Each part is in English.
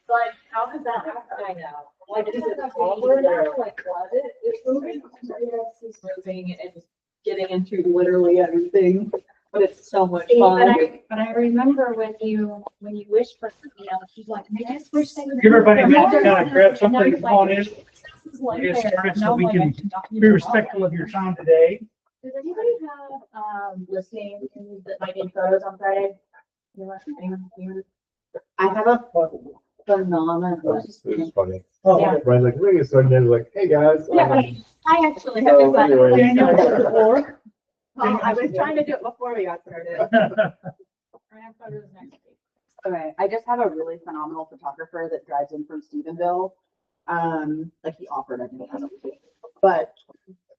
Like, how does that happen? I know. Like, is it like what? It's moving. It's moving and just getting into literally everything. But it's so much fun. But I remember when you wished for, she's like, I just wish they would. Give everybody a minute to kind of grab something to come on in. Get started so we can be respectful of your time today. Does anybody have listings that might need photos on Friday? I have a phenomenal listing. It's funny. Oh, Yeah. Brian's like, we're gonna start, and then like, hey guys. Yeah, I actually have So, it. anyway. Daniel, to the floor. I was trying to do it before we got started. I have photos next week. Okay, I just have a really phenomenal photographer that drives in from Stephenville. Like he offered, I think, but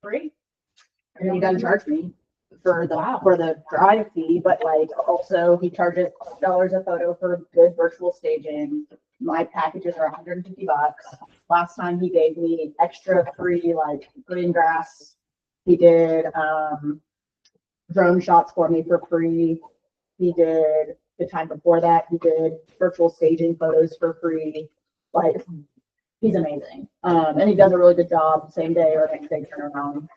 free. And he doesn't charge me for the drive fee, but like also he charges $12 a photo for good virtual staging. My packages are $150. Last time he gave me extra free like green grass. He did drone shots for me for free. He did the time before that, he did virtual staging photos for free. Like he's amazing. And he does a really good job, same day or next day turnaround.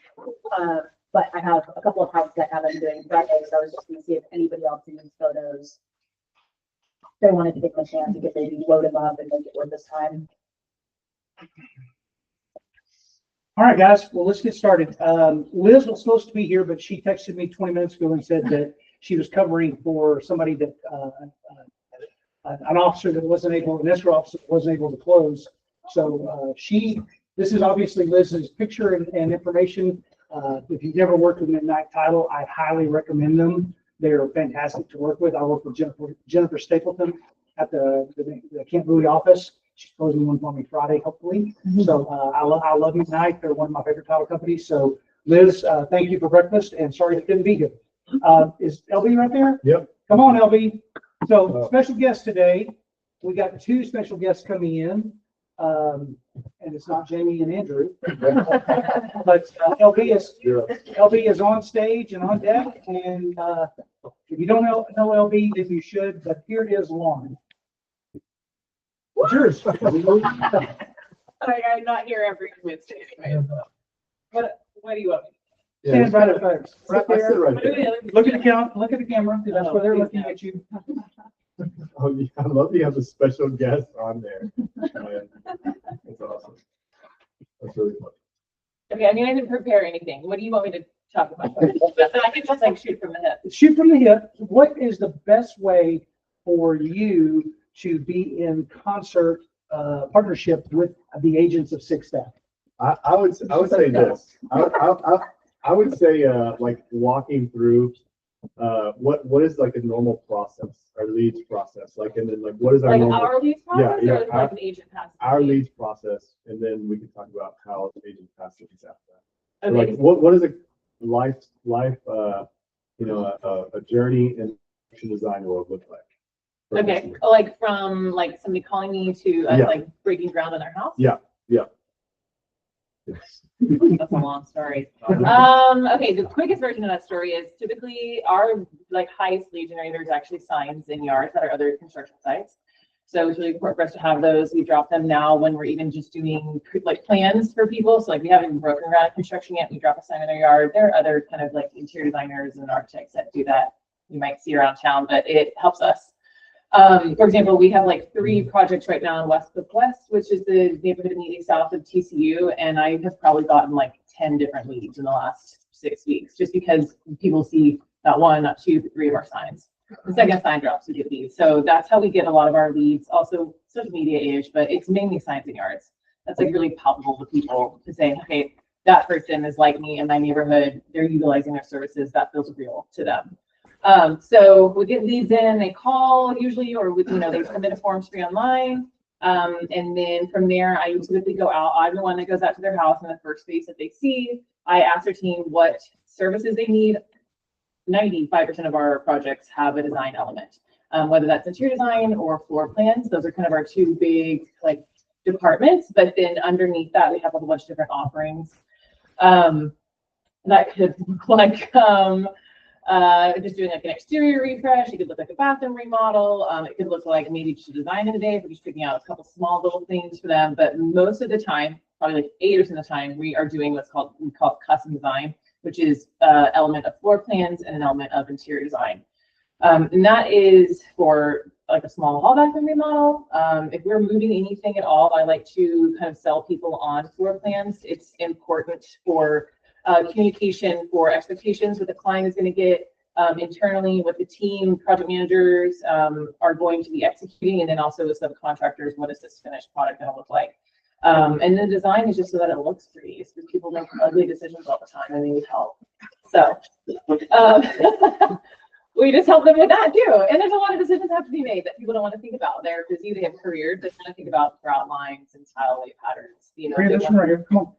But I have a couple of houses that have been doing Friday, so I was just gonna see if anybody else needs photos. They wanted to give them a chance to get maybe load them up and make it worth this time. All right, guys, well, let's get started. Liz was supposed to be here, but she texted me 20 minutes ago and said that she was covering for somebody that, an officer that wasn't able, an escrow officer wasn't able to close. So this is obviously Liz's picture and information. If you've never worked with Midnight Title, I highly recommend them. They're fantastic to work with. I work with Jennifer Stapleton at the Camp Bowie office. She's closing one for me Friday, hopefully. So I love Midnight. They're one of my favorite title companies. So Liz, thank you for breakfast, and sorry you couldn't be here. Is LB right there? Yep. Come on, LB. So special guest today. We got two special guests coming in. And it's not Jamie and Andrew, but LB is on stage and on deck. And if you don't know LB, then you should. But here it is, Lauren. It's yours. I'm not here every Wednesday anyway. What do you want? Stand right up there. Right I sit there. right there. Look at the camera. That's where they're looking at you. Oh, yeah, I love you have a special guest on there. That's awesome. That's really fun. Okay, I mean, I didn't prepare anything. What do you want me to talk about? But I can just like shoot from the hip. Shoot from the hip. What is the best way for you to be in concert partnership with the agents of Six Staats? I would say this. I would say like walking through what is like a normal process, our leads process, like, and then like what is our Like normal, our leads process, yeah, or like an agent passes? our leads process, and then we can talk about how the agent passes after that. So, Okay. like what is a life you know, a journey in design world look like? Okay, like from like somebody calling me to us, Yeah. like breaking ground on their house? Yeah. That's a long story. Okay, the quickest version of that story is typically our like highest lead generators actually signs in yards at our other construction sites. So it's really important for us to have those. We drop them now when we're even just doing like plans for people. So like we haven't broken ground at construction yet. We drop a sign in their yard. There are other kind of like interior designers and architects that do that. You might see around town, but it helps us. For example, we have like 3 projects right now in Westbrook West, which is the neighborhood immediately south of TCU. And I have probably gotten like 10 different leads in the last 6 weeks, just because people see not 1, not 2, but 3 of our signs. The second sign drops, we get leads. So that's how we get a lot of our leads. Also social media age, but it's mainly signs and yards. That's like really palpable to people to say, okay, that person is like me in my neighborhood. They're utilizing their services. That feels real to them. So we get leads in, they call usually, or with, they submit a form free online. And then from there, I typically go out. I'm the one that goes out to their house, and the first face that they see, I ascertain what services they need. 95% of our projects have a design element, whether that's interior design or floor plans. Those are kind of our 2 big like departments. But then underneath that, we have a whole bunch of different offerings. That could look like Just doing like an exterior refresh. It could look like a bathroom remodel. It could look like maybe just a design in a day if we're just picking out a couple small little things for them. But most of the time, probably like 80% of the time, we are doing we call custom design, which is element of floor plans and an element of interior design. And that is for like a small hall bathroom remodel. If we're moving anything at all, I like to kind of sell people on floor plans. It's important for communication, for expectations what the client is going to get internally, what the team, project managers are going to be executing, and then also with subcontractors, what is this finished product going to look like? And the design is just so that it looks pretty. It's because people make ugly decisions all the time and they need help. So we just help them with that too. And there's a lot of decisions that have to be made that people don't want to think about. They're busy, they have careers, they want to think about grout lines and tile lay patterns. You know, Bring this one right here. Come on.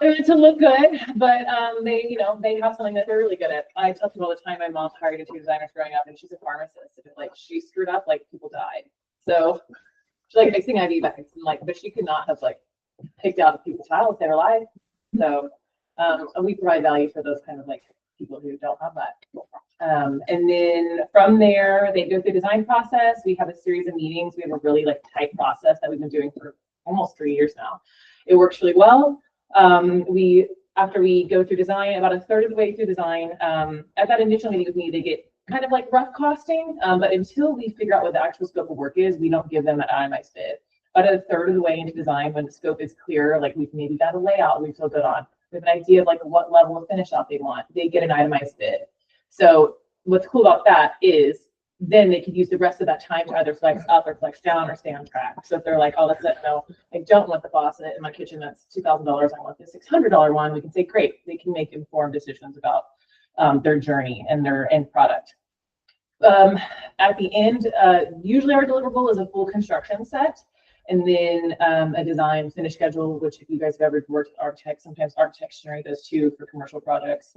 to look good, but they have something that they're really good at. I tell people all the time, my mom hired interior designers growing up, and she's a pharmacist. And like she screwed up, like people died. So she's like fixing IV bags, and like, but she could not have like picked out a people's tile if they were alive. So we provide value for those kind of like people who don't have that. And then from there, they go through the design process. We have a series of meetings. We have a really like tight process that we've been doing for almost 3 years now. It works really well. After we go through design, about a third of the way through design, at that initial meeting with me, they get kind of like rough costing, but until we figure out what the actual scope of work is, we don't give them an itemized bid. About a third of the way into design, when the scope is clear, like we've maybe got a layout we feel good on, we have an idea of like what level of finish out they want, they get an itemized bid. So what's cool about that is then they could use the rest of that time to either flex up or flex down or stay on track. So if they're like, oh, no, I don't want the faucet in my kitchen that's $2,000, I want the $600 one, we can say, great, they can make informed decisions about their journey and their end product. At the end, usually our deliverable is a full construction set, and then a design finish schedule, which if you guys have ever worked with architects, sometimes architects generate those too for commercial projects.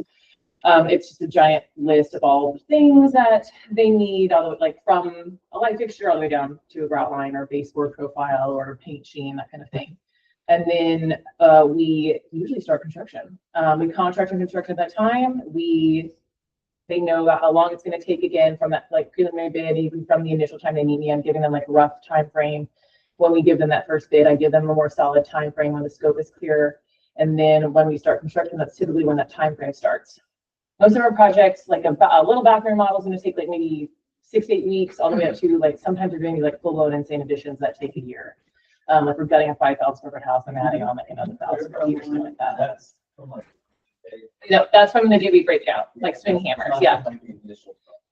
It's just a giant list of all the things that they need, all the, like from a light fixture all the way down to a grout line or baseboard profile or a paint sheen, that kind of thing. And then we usually start construction. We contract and construction at that time. They know about how long it's going to take again from that like preliminary bid, even from the initial time they meet me. I'm giving them like a rough time frame. When we give them that first bid, I give them a more solid time frame when the scope is clear. And then when we start construction, that's typically when that time frame starts. Most of our projects, like a little bathroom model, is going to take like maybe 6 to 8 weeks, all the way up to like sometimes we're doing these like full-blown insane additions that take a year. Like we're gutting a 5,000 square foot house and adding on like another 1,000 square feet or something like that. That's from the JV breakdown, like swing hammers. Yeah.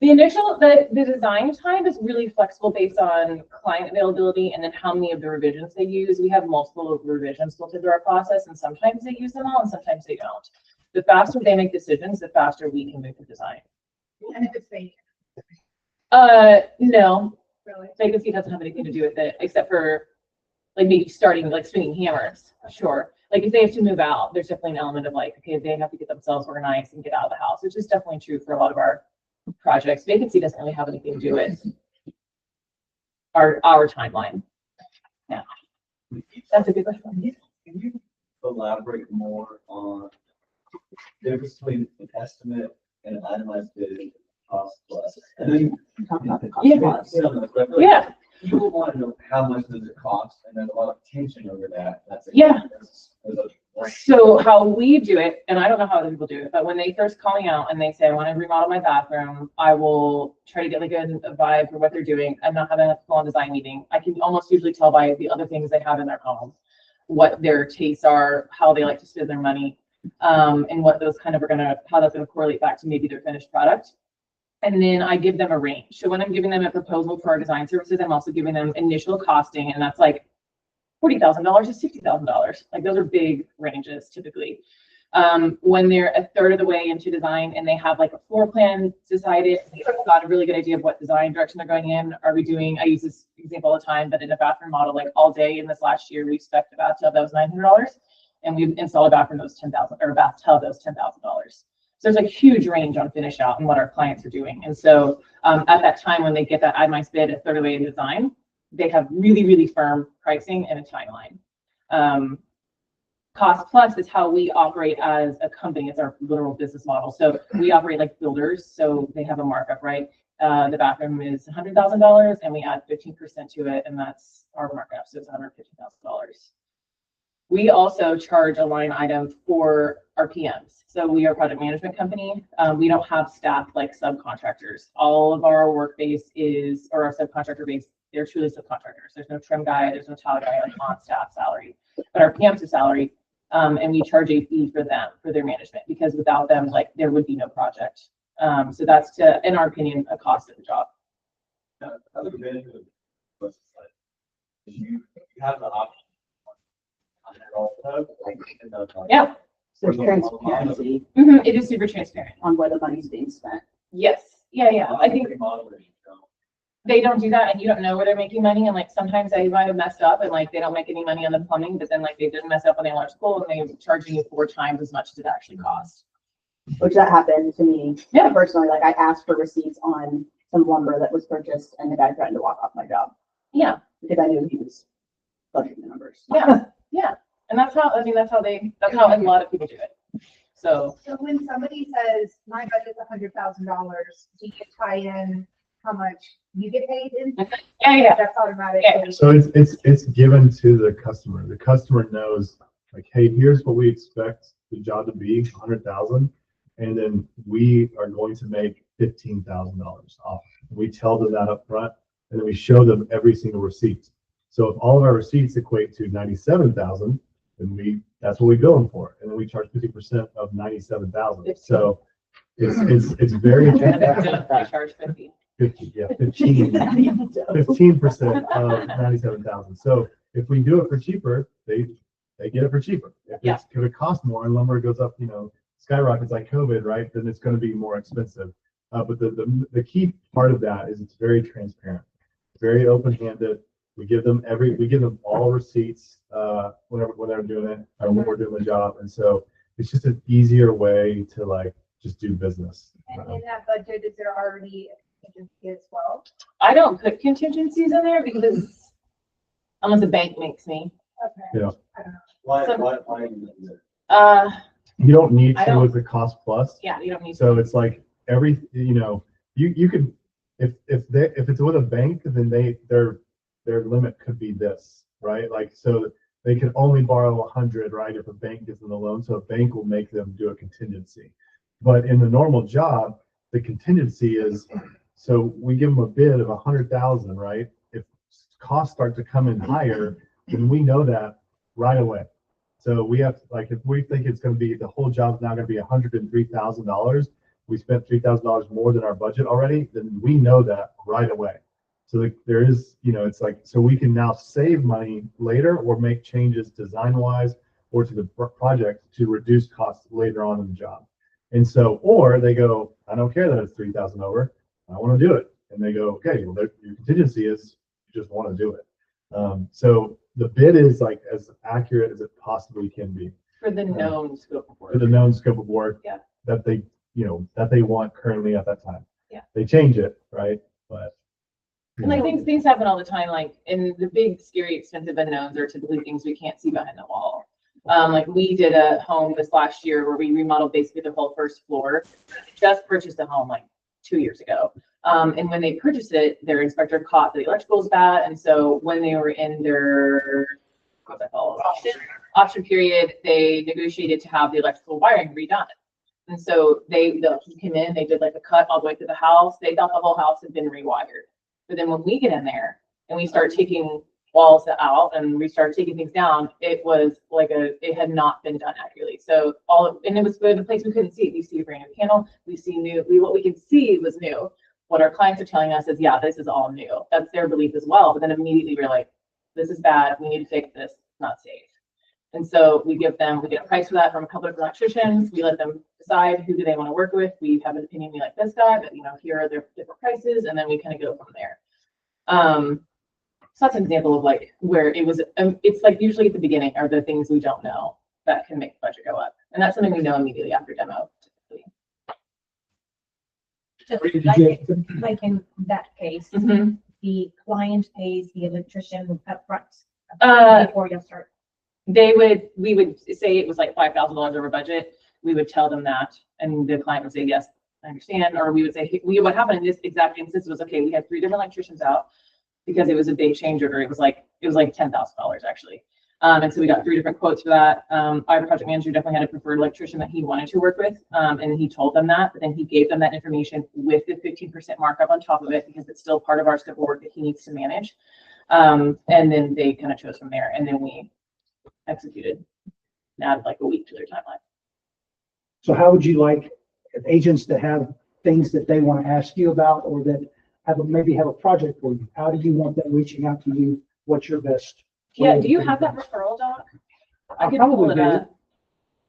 The design time is really flexible based on client availability and then how many of the revisions they use. We have multiple revisions built into our process, and sometimes they use them all and sometimes they don't. The faster they make decisions, the faster we can move the design. And if it's fake? No. Really? Vacancy doesn't have anything to do with it, except for like maybe starting like swinging hammers. Sure. Like if they have to move out, there's definitely an element of like, okay, they have to get themselves organized and get out of the house, which is definitely true for a lot of our projects. Vacancy doesn't really have anything to do with our timeline. Yeah. That's a good question. Can you elaborate more on the difference between an estimate and an itemized bid cost plus? And then Yeah. People want to know how much does it cost, and there's a lot of tension over that. Yeah. So how we do it, and I don't know how other people do it, but when they first call me out and they say, I want to remodel my bathroom, I will try to get like a vibe for what they're doing. I'm not having a full-on design meeting. I can almost usually tell by the other things they have in their home, what their tastes are, how they like to spend their money, and what those kind of how that's gonna correlate back to maybe their finished product. And then I give them a range. So when I'm giving them a proposal for our design services, I'm also giving them initial costing, and that's like $40,000 to $60,000. Like those are big ranges typically. When they're a third of the way into design and they have like a floor plan decided, they've got a really good idea of what design direction they're going in. Are we doing, I use this example all the time, but in a bathroom model, like all day in this last year, we spec'd a bathtub that was $900, and we've installed a bathroom that was $10,000, or a bathtub that was $10,000. So there's a huge range on finish out and what our clients are doing. And so at that time, when they get that itemized bid a third of the way in design, they have really, really firm pricing and a timeline. Cost plus is how we operate as a company. It's our literal business model. So we operate like builders. So they have a markup, right? The bathroom is $100,000 and we add 15% to it. And that's our markup. So it's $150,000. We also charge a line item for our PMs. So we are a project management company. We don't have staff like subcontractors. All of our work base is, or our subcontractor base, they're truly subcontractors. There's no trim guy, there's no tile guy like on staff salary. But our PMs are salary, and we charge a fee for them, for their management, because without them, like there would be no project. So that's to, in our opinion, a cost of the job. Another benefit of the site is you have the option. Yeah. So transparency It is super transparent. on where the money's being spent. Yes. Yeah. I think they don't do that and you don't know where they're making money. And like sometimes they might have messed up and like they don't make any money on the plumbing, but then like they didn't mess up on the electrical and they're charging you 4 times as much as it actually costs. Which that happened to me. Yeah. Personally, like I asked for receipts on some lumber that was purchased and the guy threatened to walk off my job Yeah. because I knew he was fudging the numbers. Yeah. And that's how, that's how a lot of people do it. So when somebody says, my budget's $100,000, do you tie in how much you get paid in? yeah. That's automatic. Yeah. So it's given to the customer. The customer knows like, hey, here's what we expect the job to be, 100,000, and then we are going to make $15,000 off. We tell them that up front, and then we show them every single receipt. So if all of our receipts equate to 97,000, then that's what we bill them for, and then we charge 50% of 97,000. So it's very I charge 50. 50, yeah, 15% of 97,000. So if we do it for cheaper, they get it for cheaper. If it costs more and lumber goes up, skyrockets like COVID, right? Then it's going to be more expensive. But the key part of that is it's very transparent, very open-handed. We give them all receipts when they're doing it, or when we're doing the job, and so it's just an easier way to like just do business. And in that budget, is there already a contingency as well? I don't put contingencies in there because unless the bank makes me. Okay. Yeah. I don't know. Why do that? You don't need I to don't- with the cost plus. Yeah, you don't need So to. it's like you could if it's with a bank, then their limit could be this, right? Like so they can only borrow 100, right? If a bank gives them the loan, so a bank will make them do a contingency. But in the normal job, the contingency is so we give them a bid of 100,000, right? If costs start to come in higher, then we know that right away. So we have like if we think it's going to be the whole job's now going to be $103,000, we spent $3,000 more than our budget already, then we know that right away. So there is, it's like so we can now save money later or make changes design-wise or to the project to reduce costs later on in the job. And so, or they go, I don't care that it's 3,000 over, I want to do it. And they go, okay, well, your contingency is you just want to do it. So the bid is like as accurate as it possibly can be For the known scope of work. for the known scope of work Yeah. that they want currently at that time. Yeah. They change it, right? But And like things happen all the time, like in the big, scary, expensive unknowns are typically things we can't see behind the wall. Like we did a home this last year where we remodeled basically the whole first floor. Just purchased a home like 2 years ago. And when they purchased it, their inspector caught the electrical was bad. And so when they were in their option period, they negotiated to have the electrical wiring redone. And so they came in, they did like a cut all the way through the house. They thought the whole house had been rewired. But then when we get in there and we start taking walls out and we start taking things down, it was like it had not been done accurately. So and it was for the place we couldn't see. We see a brand new panel, we see what we could see was new. What our clients are telling us is, yeah, this is all new. That's their belief as well. But then immediately we're like, this is bad. We need to fix this. It's not safe. And so we get a price for that from a couple of electricians. We let them decide who do they want to work with. We have an opinion, we like this guy, but here are their different prices, and then we kind of go from there. So that's an example of like where it was. It's like usually at the beginning are the things we don't know that can make the budget go up, and that's something we know immediately after demo. Just Did like in that case, Mhm. the client pays the electrician upfront Uh, before you start. we would say it was like $5,000 over budget. We would tell them that, and the client would say, yes, I understand. Or we would say, hey, what happened in this exact instance was, okay, we had 3 different electricians out because it was a big change order. It was like $10,000 actually. And so we got 3 different quotes for that. Our project manager definitely had a preferred electrician that he wanted to work with. And he told them that, but then he gave them that information with the 15% markup on top of it, because it's still part of our scope of work that he needs to manage. And then they kind of chose from there, and then we executed, added like a week to their timeline. So how would you like agents to have things that they want to ask you about, or that maybe have a project for you? How do you want them reaching out to you? What's your best? Yeah, do you have that referral doc? I could pull it up.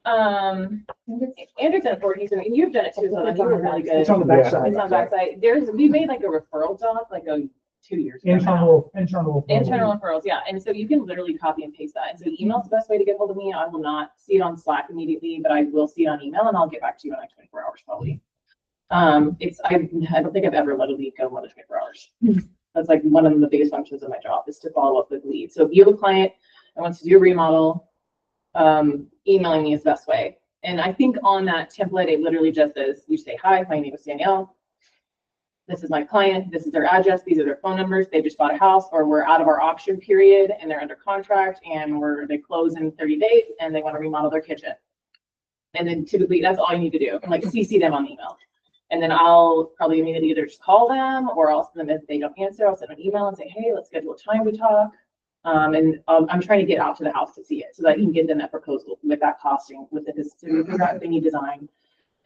Andrew's done it for you, and you've done it too, so you were really good. It's on the backside. It's on the backside. We made like a referral doc like 2 years ago. Internal Internal referrals, yeah. And so you can literally copy and paste that. And so email's the best way to get hold of me. I will not see it on Slack immediately, but I will see it on email, and I'll get back to you in like 24 hours probably. I don't think I've ever let a lead go more than 24 hours. That's like one of the biggest functions of my job, is to follow up with leads. So if you have a client that wants to do a remodel, emailing me is the best way. And I think on that template, it literally just says, you say, hi, my name is Danielle. This is my client. This is their address. These are their phone numbers. They just bought a house, or we're out of our auction period and they're under contract, and they close in 30 days and they want to remodel their kitchen. And then typically that's all you need to do. And like CC them on the email. And then I'll probably immediately either just call them, or I'll send them, if they don't answer, I'll send an email and say, hey, let's schedule a time to talk. And I'm trying to get out to the house to see it so that I can give them that proposal with that costing, with the if they need design,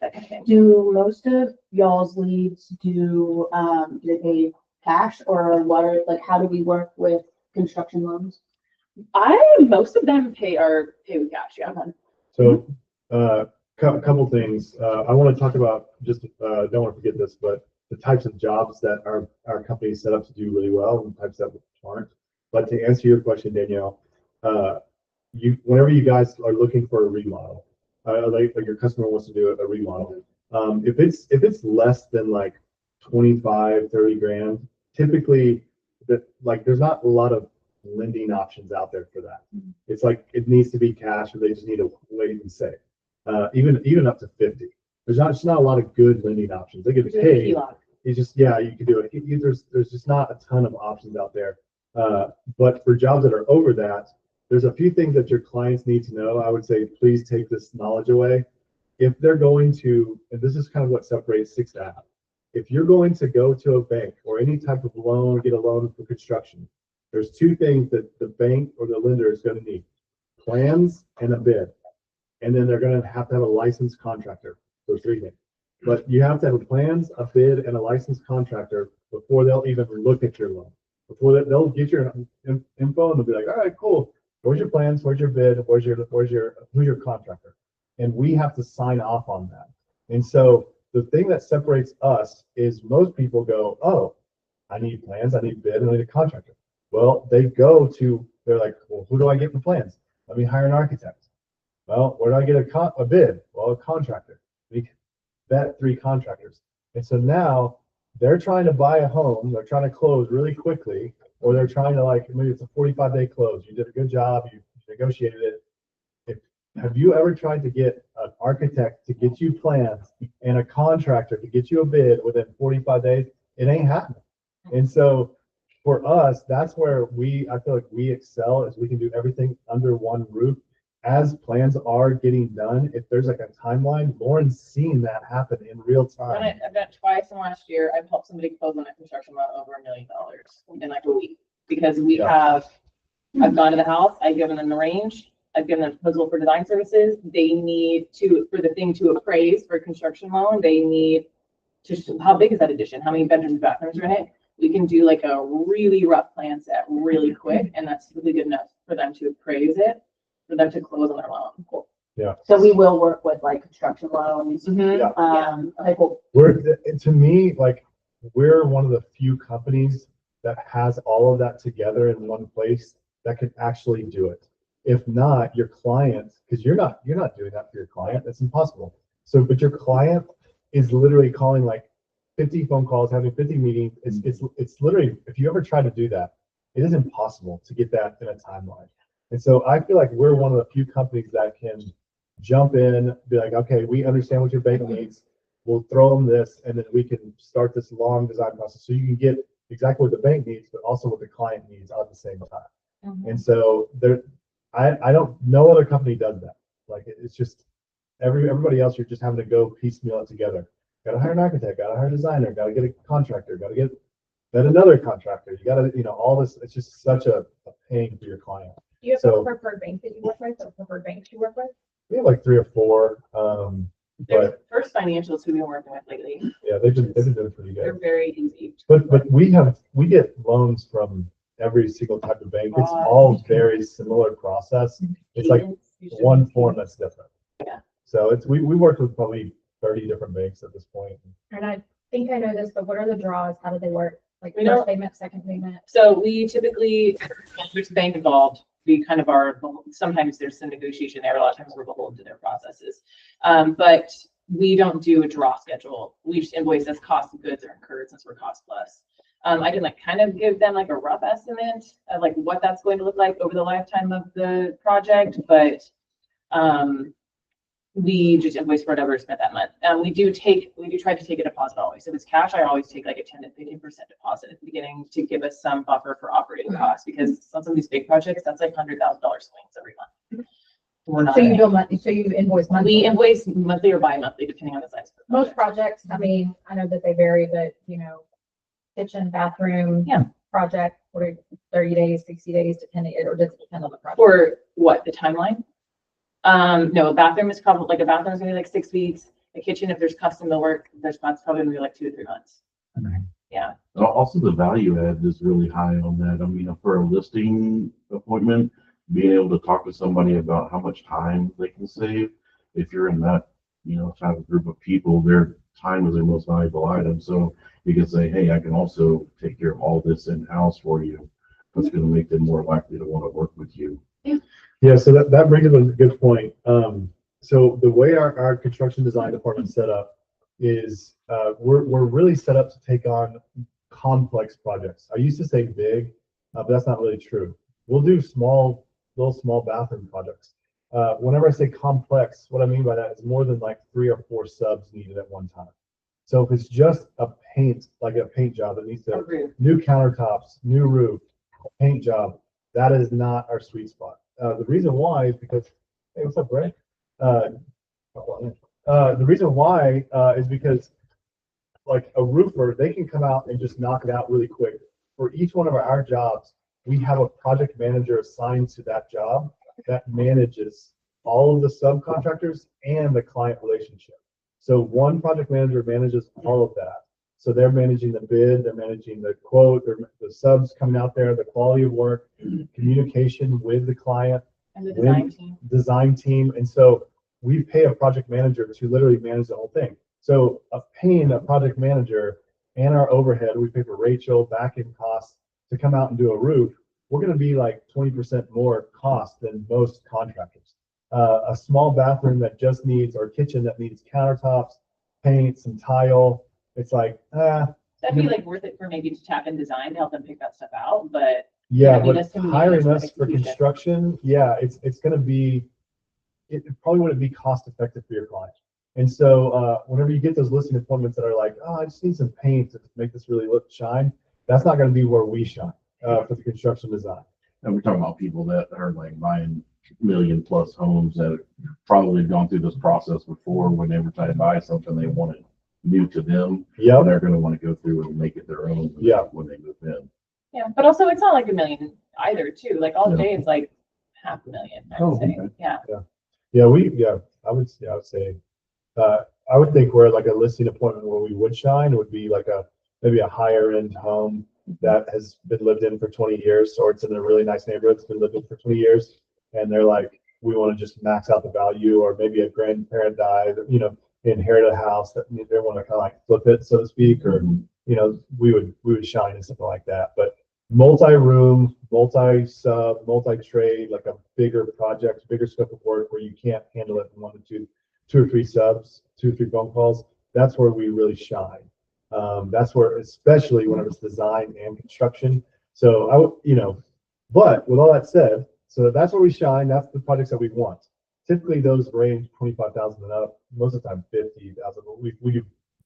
that kind of thing. Do most of y'all's leads do they pay cash, or what are, like, how do we work with construction loans? Most of them pay with cash, yeah. So, couple things. I want to talk about, just don't want to forget this, but the types of jobs that our company is set up to do really well, and types that aren't. But to answer your question, Danielle, whenever you guys are looking for a remodel, like your customer wants to do a remodel, if it's less than like 25, 30 grand, typically there's not a lot of lending options out there for that. It's like it needs to be cash, or they just need to wait and say. Even up to 50. There's just not a lot of good lending options. They get paid. It's just, yeah, you can do it. There's just not a ton of options out there. But for jobs that are over that, there's a few things that your clients need to know. I would say, please take this knowledge away. If they're going to, and this is kind of what separates Staats. If you're going to go to a bank or any type of loan, get a loan for construction, there's 2 things that the bank or the lender is going to need: plans and a bid. And then they're going to have a licensed contractor. Those 3 things. But you have to have plans, a bid, and a licensed contractor before they'll even look at your loan. Before they'll get your info, and they'll be like, all right, cool. Where's your plans? Where's your bid? Who's your contractor? And we have to sign off on that. And so the thing that separates us is most people go, oh, I need plans, I need bid, and I need a contractor. Well, they're like, well, who do I get for plans? Let me hire an architect. Well, where do I get a bid? Well, a contractor. We vet 3 contractors. And so now they're trying to buy a home, they're trying to close really quickly, or they're trying to, maybe it's a 45-day close. You did a good job, you negotiated it. Have you ever tried to get an architect to get you plans and a contractor to get you a bid within 45 days? It ain't happening. And so for us, that's where I feel like we excel, is we can do everything under one roof. As plans are getting done, if there's like a timeline, Lauren's seeing that happen in real time. I've done it twice in last year. I've helped somebody close on a construction loan over $1 million in like a week, because I've gone to the house, I've given them the range, I've given them a proposal for design services. They need for the thing to appraise for a construction loan, they need how big is that addition? How many bedrooms, bathrooms are in it? We can do like a really rough plan set really quick, and that's really good enough for them to appraise it, for them to close on their loan. Cool. Yeah. So we will work with like construction loans. Mm-hmm. Okay, cool. To me, we're one of the few companies that has all of that together in one place that can actually do it. If not, your client, because you're not doing that for your client, that's impossible. So, but your client is literally calling 50 phone calls, having 50 meetings. It's literally, if you ever try to do that, it is impossible to get that in a timeline. And so I feel like we're one of the few companies that can jump in, be like, okay, we understand what your bank needs. We'll throw them this, and then we can start this long design process. So you can get exactly what the bank needs, but also what the client needs at the same time. And so I don't, no other company does that. Like it's just everybody else, you're just having to go piecemeal it together. Got to hire an architect, got to hire a designer, got to get a contractor, got to get then another contractor. You got to, all this, it's just such a pain for your client. Do you have So- a preferred bank that you work with or preferred banks you work with? We have like 3 or 4, There's but First Financials who we've been working with lately. yeah, they've been doing pretty They're good. very easy. But we get loans from every single type of bank. It's all very similar process. It's like one form that's different. Yeah. So we worked with probably 30 different banks at this point. And I think I know this, but what are the draws? How do they work? Like We don't- first payment, second payment? So we typically, if there's a bank involved, we kind of are, sometimes there's some negotiation there, a lot of times we're beholden to their processes. But we don't do a draw schedule. We just invoice as cost of goods are incurred since we're cost plus. I can like kind of give them like a rough estimate of like what that's going to look like over the lifetime of the project, but we just invoice for whatever is spent that month. We do try to take a deposit always. If it's cash, I always take like a 10 to 15% deposit at the beginning to give us some buffer for operating costs, because on some of these big projects, that's like $100,000 swings every month. We're not, So you bill monthly, so you invoice monthly? we invoice monthly or bi-monthly, depending on the size. of the Most project. projects, I mean, I know that they vary, but kitchen, bathroom. Yeah. Project, what are 30 days, 60 days, depending, or does it depend on the project? For what, the timeline? No, a bathroom is probably, like a bathroom is gonna be like 6 weeks. A kitchen, if there's custom millwork, that's probably gonna be like 2 to 3 months. Yeah. Also, the value add is really high on that. I mean, for a listing appointment, being able to talk to somebody about how much time they can save. If you're in that, type of group of people, their time is their most valuable item. So you can say, hey, I can also take care of all this in-house for you. That's going to make them more likely to want to work with you. Yeah, so that brings up a good point. So the way our construction design department is set up is we're really set up to take on complex projects. I used to say big, but that's not really true. We'll do little small bathroom projects. Whenever I say complex, what I mean by that is more than like 3 or 4 subs needed at one time. So if it's just a paint job that needs to new countertops, new roof, a paint job, that is not our sweet spot. The reason why is because, hey, what's up, Ray? The reason why is because like a roofer, they can come out and just knock it out really quick. For each one of our jobs, we have a project manager assigned to that job that manages all of the subcontractors and the client relationship. So one project manager manages all of that. So they're managing the bid, they're managing the quote, the subs coming out there, the quality of work, communication with the client, And the with design team. And so we pay a project manager to literally manage the whole thing. So paying a project manager and our overhead, we pay for Rachel, back-end costs to come out and do a roof, we're going to be like 20% more cost than most contractors. A small bathroom that just needs, or kitchen that needs countertops, paint, some tile, it's like, that'd be like worth it for maybe to tap in design to help them pick that stuff out, but yeah, I mean, but that's gonna be hiring just us for execution. construction, yeah, it's going to be, it probably wouldn't be cost effective for your client. And so whenever you get those listing appointments that are like, oh, I just need some paint to make this really look shine, that's not going to be where we shine for the construction design. And we're talking about people that are like buying $1 million+ homes that probably gone through this process before. When they were trying to buy something, they want it new to them. Yeah, They're going to want to go through and make it their own when they move in. Yeah, but also it's not like $1 million either too. Like all No. day it's like $500,000, I would say. Okay. Yeah. I would say, I would think where like a listing appointment where we would shine would be like maybe a higher end home that has been lived in for 20 years, or it's in a really nice neighborhood that's been lived in for 20 years. And they're like, we want to just max out the value, or maybe a grandparent died, inherit a house that they want to kind of like flip it, so to speak, or, we would shine in something like that. But multi-room, multi-sub, multi-trade, like a bigger project, bigger scope of work where you can't handle it in 1 to 2 or 3 subs, 2 or 3 phone calls, that's where we really shine. That's where, especially when it's design and construction. So but with all that said, So that's where we shine. That's the projects that we want. Typically, those range 25,000 and up. Most of the time, 50,000. We do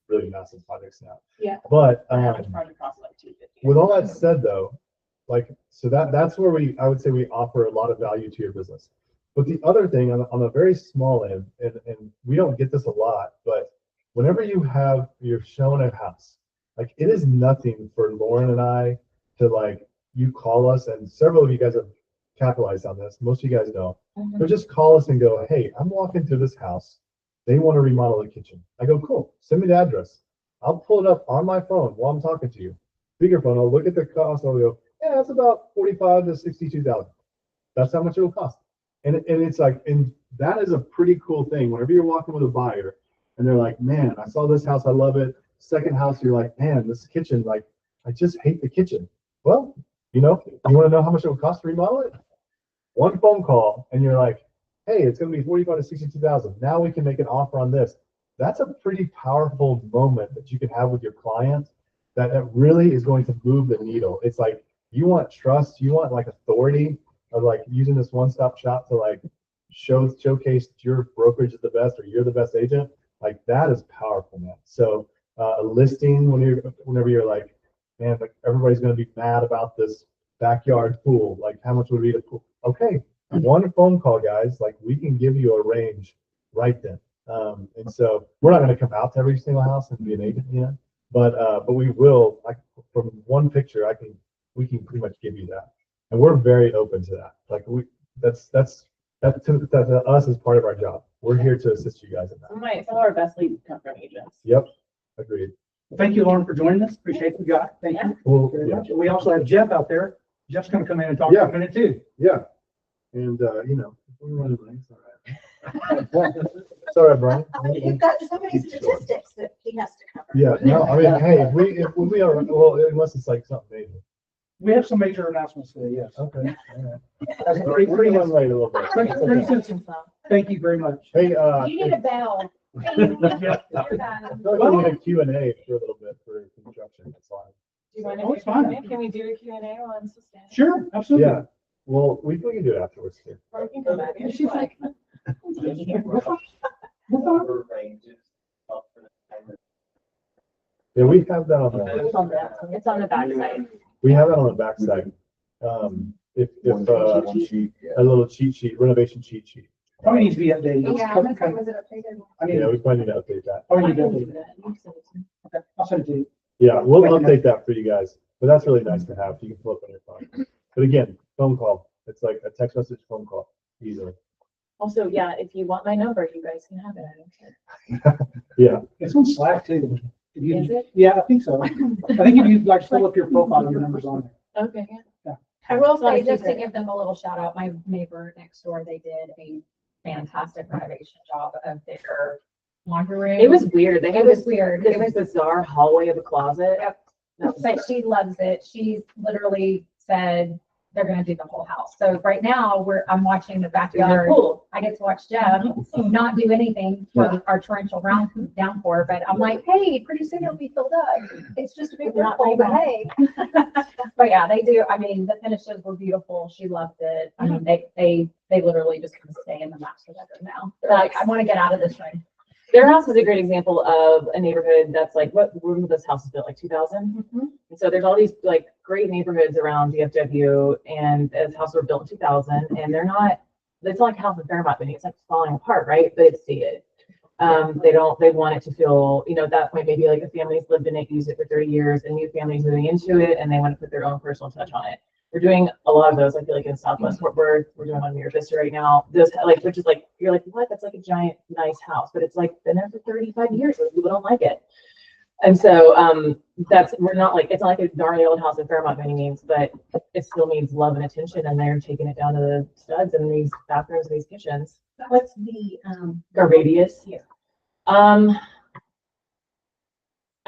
really massive projects now. Yeah. But Average project costs like 250. with all that said, though, like so that's where I would say we offer a lot of value to your business. But the other thing on a very small end, and we don't get this a lot, but whenever you're showing a house, like it is nothing for Lauren and I to like you call us, and several of you guys have capitalized on this. Most of you guys don't. But just call us and go, hey, I'm walking to this house. They want to remodel the kitchen. I go, cool. Send me the address. I'll pull it up on my phone while I'm talking to you. Speakerphone. I'll look at the cost. I'll go, yeah, it's about 45 to 62,000. That's how much it will cost. And it's like, and that is a pretty cool thing. Whenever you're walking with a buyer and they're like, man, I saw this house, I love it. Second house, you're like, man, this kitchen, like, I just hate the kitchen. Well, you want to know how much it would cost to remodel it? One phone call, and you're like, hey, it's going to be 45 to 62,000. Now we can make an offer on this. That's a pretty powerful moment that you can have with your client that really is going to move the needle. It's like, you want trust, you want like authority of like using this one-stop shop to like showcase that your brokerage is the best or you're the best agent. Like that is powerful, man. So a listing whenever you're like, man, like everybody's going to be mad about this backyard pool. Like how much would be the pool? Okay, one phone call, guys. Like we can give you a range right then. And so we're not going to come out to every single house and be an agent, but we will. Like from one picture, we can pretty much give you that, and we're very open to that. Like that's to us as part of our job. We're here to assist you guys in that. Some of our best leads come from agents. Yep, agreed. Well, thank you, Lauren, for joining us. Appreciate the guy. Thank you Well, very yeah. much. We also have Jeff out there. Jeff's going to come in and talk for a minute too. Yeah, and we're running late. It's all right, Brian. You've got so many statistics that he has to cover. Yeah, no, I mean, hey, if we are, well, unless it's like something major. We have some major announcements today, yes. Okay. All right. That's We're running late a little bit. pretty soon. Thank you very much. Hey, You need a bell. Yeah. I feel like we need a Q&A for a little bit for construction. That's fine. Do you want Oh, to it's fine. Can we do a Q&A while I'm still standing? Sure, absolutely. Yeah. Well, we can do it afterwards too. Or we can come back. Yeah, she's like- Number ranges up for the timer. Yeah, we have that on the, It's on the back side. we have it on the backside. If One sheet, yeah. a little cheat sheet, renovation cheat sheet. Probably needs to be updated. Yeah, I'm gonna say, was it updated? I mean, Yeah, we probably need to update that. probably need to update that. Okay, I'll send it to you. Yeah, we'll update that for you guys, but that's really nice to have. You can pull up on your phone. But again, phone call. It's like a text message phone call, easily. Also, yeah, if you want my number, you guys can have it. I don't care. Yeah, It's on Slack too. If you- Is it? Yeah, I think so. I think if you like fill up your profile, your number's on there. Okay, yeah. I will It's not say, a just to secret. give them a little shout out, my neighbor next door, they did a fantastic renovation job of their laundry room. It was weird. They It had was this, weird. this It was, bizarre hallway of a closet. Yep. That was but she loves it. She literally said they're gonna do the whole house. So right now, I'm watching the backyard. cool. I get to watch Jeff not do anything for our torrential downpour, but I'm like, hey, pretty soon it'll be filled up. It's just a big Not ripple, but like hey. But yeah, they do. I mean, the finishes were beautiful. She loved it. I mean, they literally just can stay in the master bedroom now. They're like, I want to get out of this room. Their house is a great example of a neighborhood that's like, what room of this house is built, like 2000? And so there's all these like great neighborhoods around DFW, and this house were built in 2000, and it's not like a house in Fairmont, it's like falling apart, right? But it's dated. They want it to feel, at that point, maybe like the families lived in it, used it for 30 years, and new families moving into it, and they want to put their own personal touch on it. We're doing a lot of those, I feel like, in Southwest Fort Worth. We're doing one in Mira Vista right now. Those, like, which is like, you're like, what? That's like a giant, nice house, but it's like been there for 35 years, but people don't like it. And so we're not like, it's not like a gnarly old house in Fairmont by any means, but it still needs love and attention, and they're taking it down to the studs and these bathrooms and these kitchens. What's the, Radius. Yeah.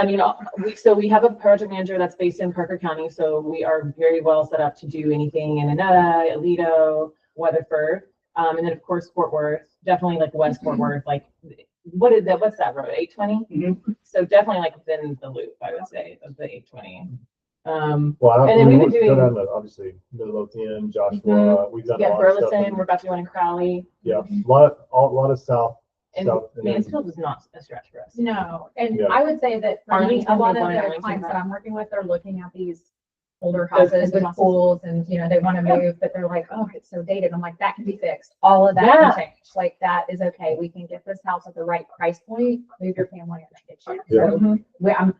I mean, we have a project manager that's based in Parker County, so we are very well set up to do anything in Annetta, Aledo, Weatherford, and then of course Fort Worth, definitely like West Fort Worth, like what's that road, 820? Mhm. So definitely like within the loop, I would say, of the 820. Well, And then we we've would been go doing- down to, obviously, Midlothian, Joshua, we've done a Yeah, lot of stuff. Burleson, we're about to go in Crowley. Yeah, a lot of south. And South and then- Mansfield is not a stretch for us. No, and Yeah. I would say that for me, a Arlington, lot of we want the Arlington, clients but- that I'm working with, they're looking at these older Those houses with houses. pools and, you know, they want to move, but they're like, oh, it's so dated. I'm like, that can be fixed. All of that Yeah. can change. Like, that is okay. We can get this house at the right price point, move your family in the kitchen. Yeah. So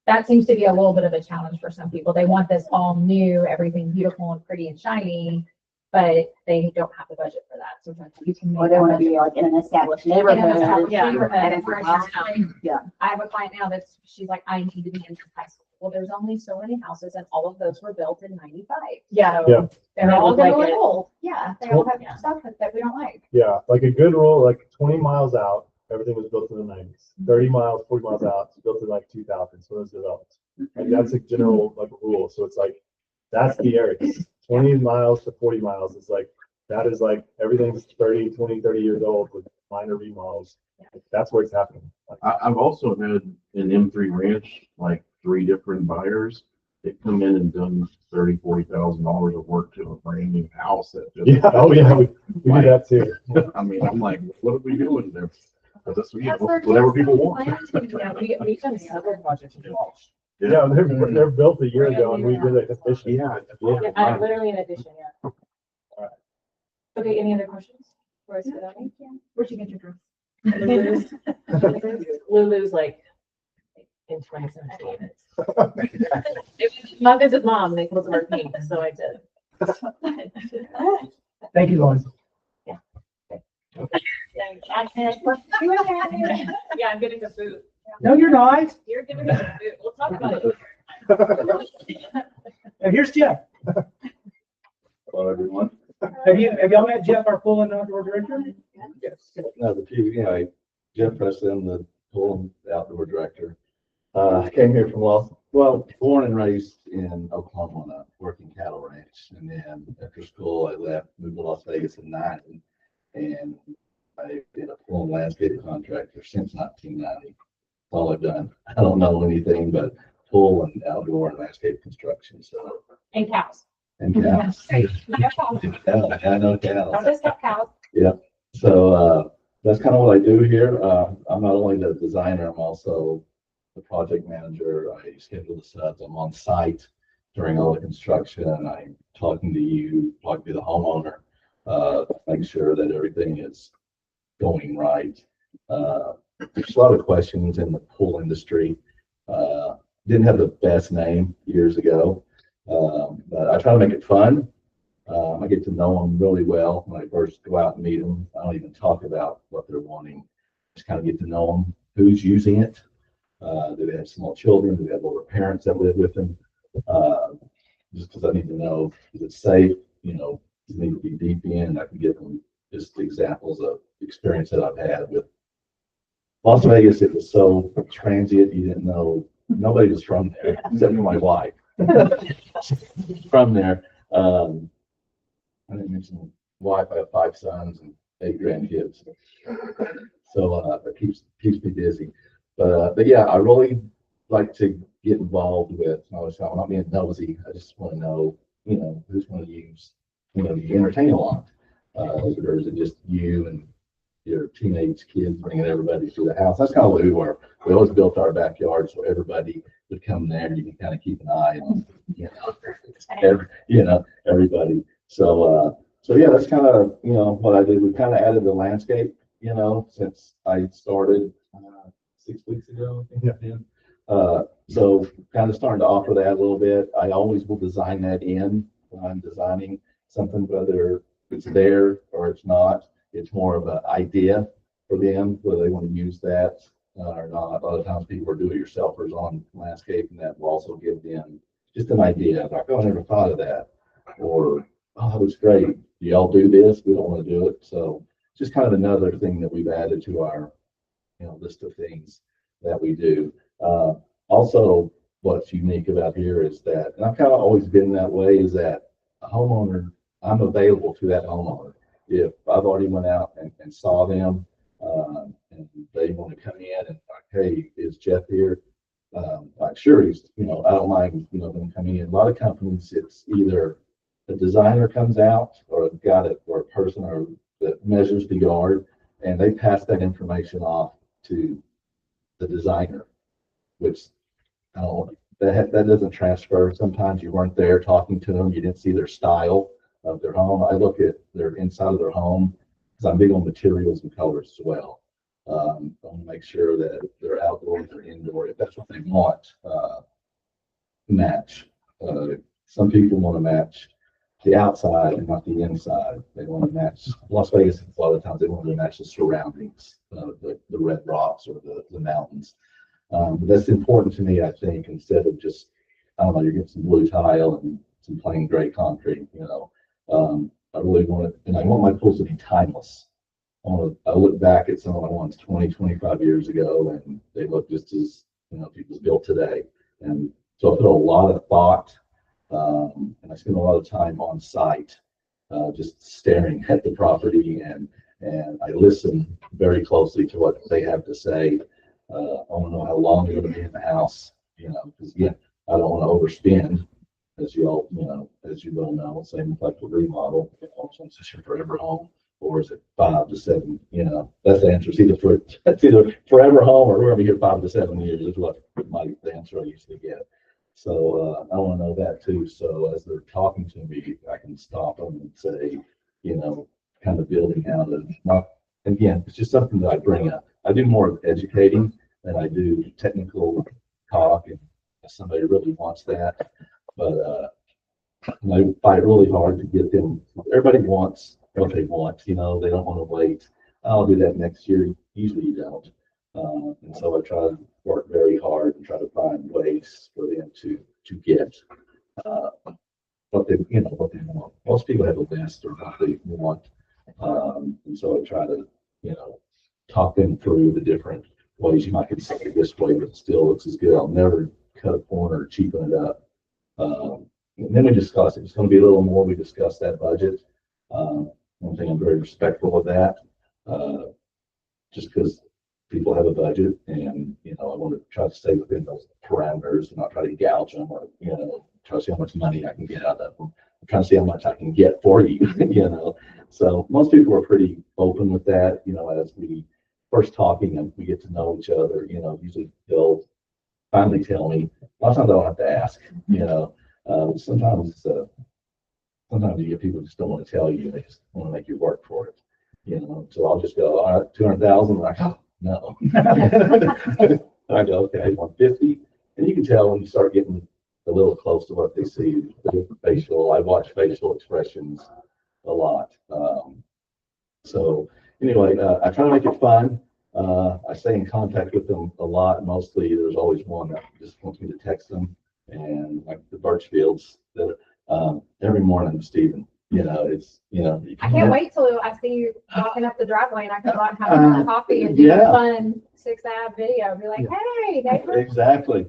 that seems to be a little bit of a challenge for some people. They want this all new, everything beautiful and pretty and shiny, but they don't have the budget for that. So you can Or make they that want to budget. be like in an established In an neighborhood. established Yeah. neighborhood, And and for for house- example, Yeah. I have a client now she's like, I need to be in this high school. Well, there's only so many houses and all of those were built in 95. Yeah. So Yeah. they're They all look gonna like look it. old. Yeah, they all Yeah. have stuff that we don't like. Yeah, like a good rule, like 20 miles out, everything was built in the 90s. 30 miles, 40 miles out, it's built in like 2000, so it was developed. Like that's a general like rule. So it's like, that's the area. 20 miles to 40 miles is like, that is like, everything's 30, 20, 30 years old with minor remodels. That's where it's happening. Like, I've also had an M3 ranch, like 3 different buyers that come in and done $30,000-$40,000 of work to a brand new house that just. yeah, oh yeah, we do that too. I mean, I'm like, what are we doing there? But that's, you know, whatever people want. Yeah, we've done several projects in Walsh. Yeah, they're built a year ago and we did it efficiently. Yeah. Yeah, literally in addition, yeah. Okay, any other questions? Before I sit down? Where'd you get your dress? Lulu's. Lulu's like in 2017. It was my visit mom, they closed our pink, so I did. Thank you, Lauren. Yeah, I'm getting the food. No, you're not. You're giving me the food. We'll talk about it. And here's Jeff. Hello, everyone. Have y'all met Jeff, our pool and outdoor director? Yes. No, the two, Jeff Presley, I'm the pool and outdoor director. I came here from born and raised in Oklahoma on a working cattle ranch. And then after school, I left, moved to Las Vegas in '90. And I've been a pool and landscape contractor since 1990. That's all I've done. I don't know anything but pool and outdoor and landscape construction. So, And cows. and cows. Hey, no cows. I know cows. Don't just have cows. So that's kind of what I do here. I'm not only the designer, I'm also the project manager. I schedule the subs. I'm on site during all the construction. I'm talking to you, talking to the homeowner, make sure that everything is going right. There's a lot of questions in the pool industry. Didn't have the best name years ago, but I try to make it fun. I get to know them really well when I first go out and meet them. I don't even talk about what they're wanting. Just kind of get to know them. Who's using it? Do they have small children? Do they have older parents that live with them? Just because I need to know, is it safe? You know, does it need to be deep in? I can give them just examples of experience that I've had with Las Vegas. It was so transient, you didn't know, nobody was from there except for my wife. From there. I didn't mention wife. I have 5 sons and 8 grandkids. So it keeps me busy. But yeah, I really like to get involved with. I'm not being nosy. I just want to know, who's going to use, the entertain a lot. Or is it just you and your teenage kids bringing everybody to the house? That's kind of what we were. We always built our backyard so everybody would come there and you can kind of keep an eye on, everybody. So yeah, that's kind of, what I did. We kind of added the landscape, since I started 6 weeks ago, I think. Yeah. So kind of starting to offer that a little bit. I always will design that in when I'm designing something, whether it's there or it's not. It's more of an idea for them, whether they want to use that or not. A lot of times people are do-it-yourselfers on landscape, and that will also give them just an idea. Like, oh, I never thought of that. Or, oh, that was great. Do y'all do this? We don't want to do it. So just kind of another thing that we've added to our list of things that we do. Also, what's unique about here is that, and I've kind of always been that way, is that a homeowner, I'm available to that homeowner. If I've already went out and saw them, and they want to come in and like, hey, is Jeff here? like sureties, I don't mind, them coming in. A lot of companies, it's either a designer comes out or a guy that, or a person or that measures the yard, and they pass that information off to the designer, which I don't, that doesn't transfer. Sometimes you weren't there talking to them, you didn't see their style of their home. I look at their inside of their home because I'm big on materials and colors as well. I want to make sure that they're outdoor, they're indoor, if that's what they want. Match. Some people want to match the outside and not the inside. They want to match Las Vegas. A lot of times they want to match the surroundings, the red rocks or the mountains. But that's important to me, I think, instead of just, I don't know, you're getting some blue tile and some plain gray concrete, I really want it, and I want my pools to be timeless. I look back at some of my ones 20, 25 years ago, and they look just as, people's built today. And so I put a lot of thought, and I spend a lot of time on site, just staring at the property, and I listen very closely to what they have to say. I want to know how long they're going to be in the house, because again, I don't want to overspend, as you all, as you well know. Same with like the remodel. Is this your forever home, or is it 5 to 7? That's the answer. It's either forever home or we're going to be here 5 to 7 years. Is what the answer I usually get. So I want to know that too. So as they're talking to me, I can stop them and say, kind of building out of not. Again, it's just something that I bring up. I do more of educating than I do technical talk, and if somebody really wants that. But I fight really hard to get them. Everybody wants what they want. They don't want to wait. I'll do that next year. Usually you don't. And so I try to work very hard and try to find ways for them to get what they want. Most people have a list or what they want. And so I try to, talk them through the different ways you might consider this way, but it still looks as good. I'll never cut a corner or cheapen it up. And then we discuss it. It's going to be a little more. We discuss that budget. One thing, I'm very respectful of that, just because people have a budget, and I want to try to stay within those parameters and not try to gouge them or try to see how much money I can get out of them. I'm trying to see how much I can get for you. So most people are pretty open with that. As we first talking and we get to know each other, usually they'll finally tell me. A lot of times I don't have to ask. Sometimes you get people who just don't want to tell you. They just want to make you work for it. So I'll just go, all right, 200,000. Like, oh, no. I go, okay, 150. And you can tell when you start getting a little close to what they see. I watch facial expressions a lot. So anyway, I try to make it fun. I stay in contact with them a lot. Mostly there's always one that just wants me to text them. And like the Birchfields, that every morning, Stephen, I can't wait till I see you walking up the driveway and I can go out and have a coffee and do a fun 6-ad video. Be like, hey, neighbor. Exactly.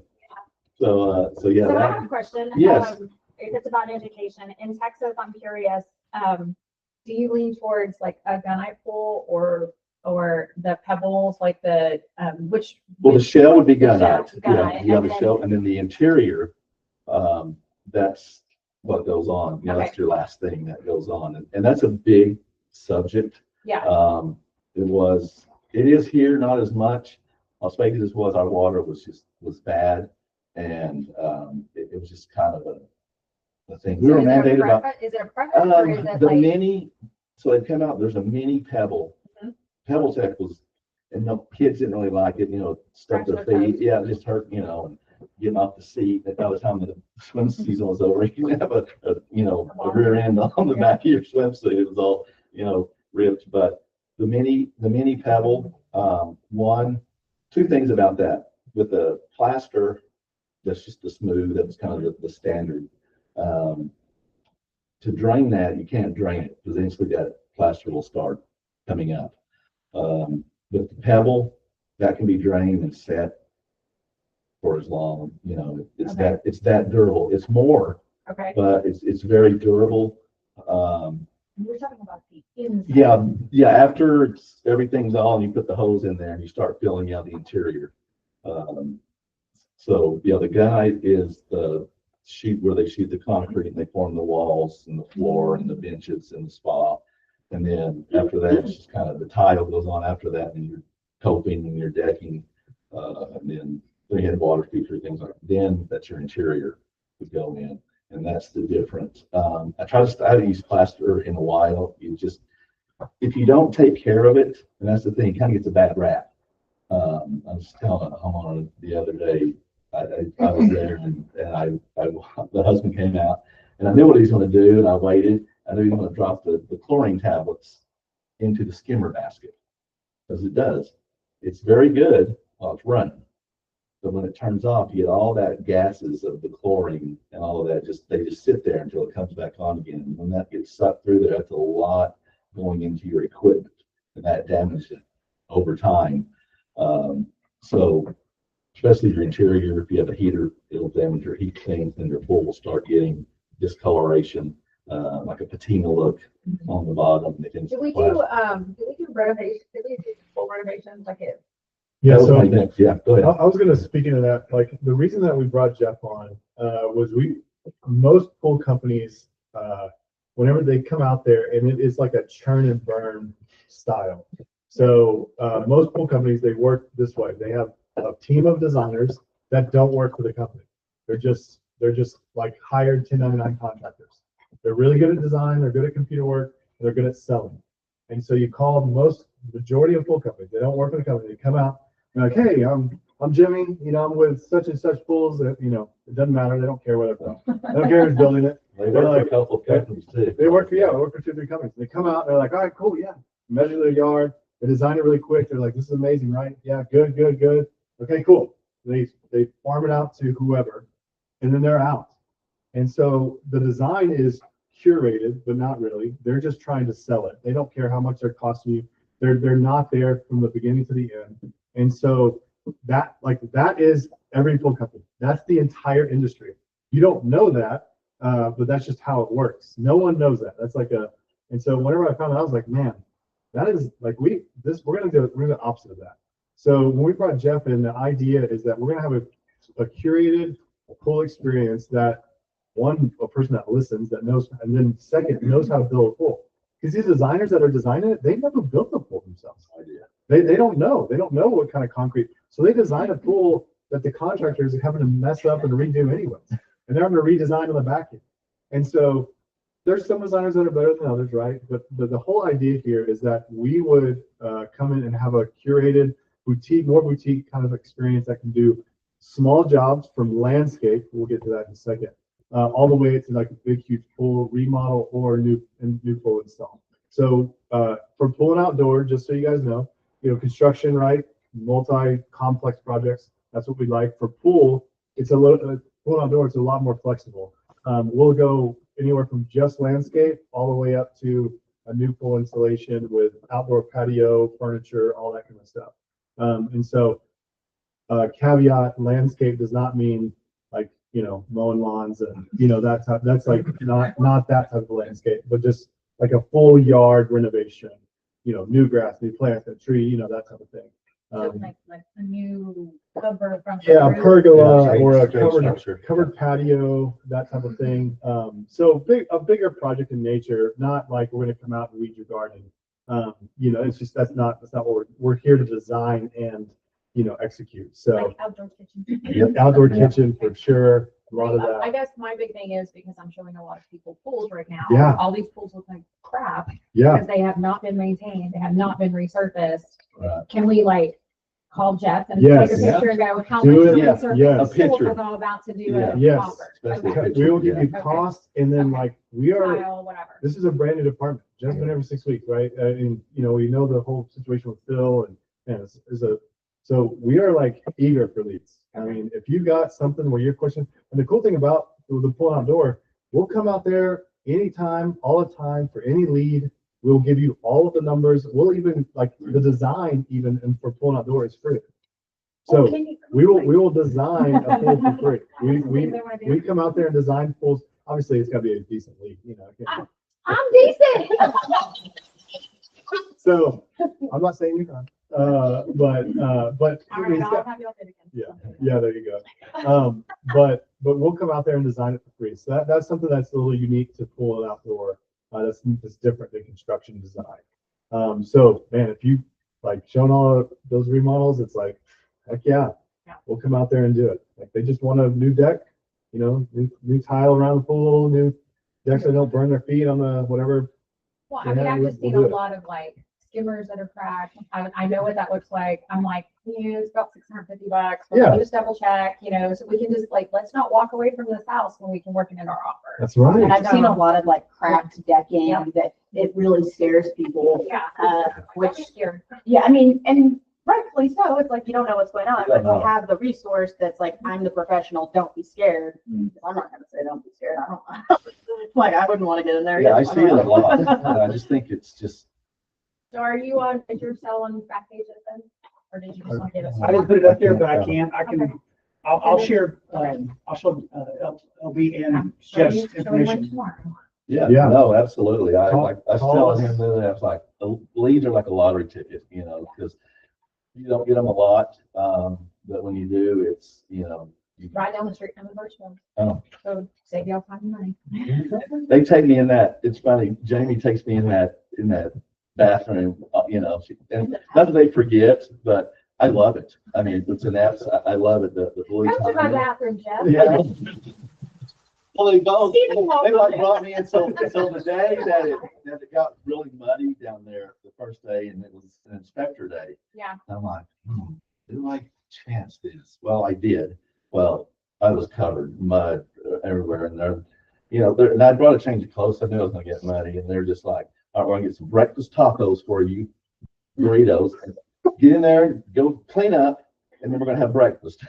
So yeah. So I have a question. Yes. It's about education. In Texas, I'm curious, do you lean towards like a gunite pool or the pebbles, like the which? Well, the shell would be gunite. Gunite. Yeah, the shell, and then the interior, that's what goes on. That's your last thing that goes on, and that's a big subject. Yeah. It is here, not as much. Las Vegas was, our water was bad, and it was just kind of a thing. We were mandated about. Is it a preference or is it the like mini? So they come out. There's a mini pebble. Pebble Tech was, and the kids didn't really like it, stuck their feet. Yeah, it just hurt, and getting off the seat. By the time the swim season was over, you have a rear end on the back of your swimsuit. It was all, ripped. But the mini pebble, two things about that. With the plaster, that's just the smooth, that was kind of the standard. To drain that, you can't drain it because eventually that plaster will start coming up. With the pebble, that can be drained and set for as long, it's that durable. It's more, but it's very durable. We're talking about the inside. Yeah. After everything's on, you put the hose in there and you start filling out the interior. So, yeah, the guide is the sheet where they shoot the concrete and they form the walls and the floor and the benches and the spa. And then after that, it's just kind of the tile goes on after that, and your coping and your decking, and then the head water feature, things like that. Then that's your interior would go in, and that's the difference. I haven't used plaster in a while. You just, if you don't take care of it, and that's the thing, it kind of gets a bad rap. I was telling a homeowner the other day, I was there and the husband came out and I knew what he was going to do, and I waited. I knew he was going to drop the chlorine tablets into the skimmer basket, because it does. It's very good while it's running. But when it turns off, you get all that gases of the chlorine and all of that, they just sit there until it comes back on again. And when that gets sucked through there, that's a lot going into your equipment, and that damages it over time. So especially your interior, if you have a heater, it'll damage your heat sinks, and your pool will start getting discoloration, like a patina look on the bottom. Do we do renovations? Do we do full renovations like it? Yeah, That was so my next, yeah, go ahead. I was gonna speak into that. Like, the reason that we brought Jeff on was most pool companies, whenever they come out there, and it is like a churn and burn style. So most pool companies, they work this way. They have a team of designers that don't work for the company. They're just like hired 1099 contractors. They're really good at design. They're good at computer work. And they're good at selling. And so you call majority of pool companies. They don't work for the company. They come out. They're like, hey, I'm Jimmy. I'm with such and such pools. That it doesn't matter. They don't care where they're from. They don't care who's building it. They work for a couple of companies too. They work for 2-3 companies. They come out. They're like, all right, cool, yeah. Measure their yard. They design it really quick. They're like, this is amazing, right? Yeah, good. Okay, cool. They farm it out to whoever, and then they're out. And so the design is curated, but not really. They're just trying to sell it. They don't care how much they're costing you. They're not there from the beginning to the end. And so that is every pool company. That's the entire industry. You don't know that, but that's just how it works. No one knows that. That's and so whenever I found out, I was like, man, that is like we're gonna do the opposite of that. So when we brought Jeff in, the idea is that we're gonna have a curated pool experience that a person that listens, that knows, and then second, knows how to build a pool. Because these designers that are designing it, they never built a pool themselves. They don't know. They don't know what kind of concrete. So they design a pool that the contractors are having to mess up and redo anyways. And they're having to redesign on the back end. And so there's some designers that are better than others, right? But the whole idea here is that we would come in and have a curated more boutique kind of experience that can do small jobs from landscape. We'll get to that in a second. All the way to like a big, huge pool remodel or new pool install. So for pool and outdoor, just so you guys know, construction, right? Multi-complex projects. That's what we like. For pool, pool and outdoor, it's a lot more flexible. We'll go anywhere from just landscape all the way up to a new pool installation with outdoor patio, furniture, all that kind of stuff. And so caveat, landscape does not mean like, mowing lawns and, that's like not that type of landscape, but just like a full yard renovation, new grass, new plants, a tree, that type of thing. Like a new cover from. Yeah, a pergola or a structure. covered patio, that type of thing. So a bigger project in nature, not like we're going to come out and weed your garden. It's just, that's not what we're here to design and, execute. So Like outdoor kitchen. outdoor kitchen for sure. A lot of that. I guess my big thing is because I'm showing a lot of people pools right now. Yeah. All these pools look like crap Yeah. because they have not been maintained. They have not been resurfaced. Right. Can we call Jeff and Yes. take a picture and go, how Do much it. resurface Yeah. A pool picture. is all about to do Yeah. a Yes. offer? Especially Okay. picture. We will give you Okay. cost, and then we are. Tile, whatever. This is a brand new department, just been every 6 weeks, right? And we know the whole situation with Phil and so we are eager for leads. I mean, if you got something where you're questioning, and the cool thing about the pool outdoor, we'll come out there anytime, all the time for any lead. We'll give you all of the numbers. We'll even the design even and for pool outdoor is free. So we will design a pool for free. We come out there and design pools. Obviously, it's got to be a decent lead, I'm decent. So I'm not saying you're not. But All right, it's I'll got- have y'all do it again. yeah, there you go. But we'll come out there and design it for free. So that's something that's a little unique to Pool and Outdoor. That's different than construction design. So man, if you like showing all those remodels, it's like, heck yeah, we'll come out there and do it. Like they just want a new deck, new tile around the pool, new decks that don't burn their feet on the whatever. Well, I mean, I've just seen a lot of like skimmers that are cracked. I know what that looks like. I'm like, it's about $650. Yeah. We'll just double check, so we can just like, let's not walk away from this house when we can work it in our offer. That's right. And I've seen a lot of like cracked decking Yeah. that it really scares people. Yeah. Which, Here. yeah, I mean, and rightfully so. It's like you don't know what's going on, You but don't know. to have the resource that's like, I'm the professional, don't be scared. I'm not gonna say don't be scared. I don't like I wouldn't want to get in there. Yeah, I don't see it a know. lot. And I just think it's just, So are you on, is your cell on back pages then? Or did you just want to give us? I didn't put it up there, but I can, I'll share, I'll show, LB and Jeff's Show me one information. tomorrow. yeah, Yeah. no, absolutely. I Call- was call telling us. him that I was like, the leads are like a lottery ticket, because you don't get them a lot. But when you do, it's, Right down the street from the first one. Oh. So save y'all time and money. they take me in that, it's funny, Jamie takes me in that bathroom, and not that they forget, but I love it. I mean, it's an apps, I love it, the blue Come to my time. bathroom, Jeff. Yeah. Well, they like brought me in, so the day that it got really muddy down there, the first day, and it was an inspector day. Yeah. I'm like, do I chance this? Well, I did. Well, I was covered in mud everywhere, and and I brought a change of clothes. I knew I was gonna get muddy, and they're just like, all right, we're gonna get some breakfast tacos for you, burritos. Get in there, go clean up, and then we're gonna have breakfast.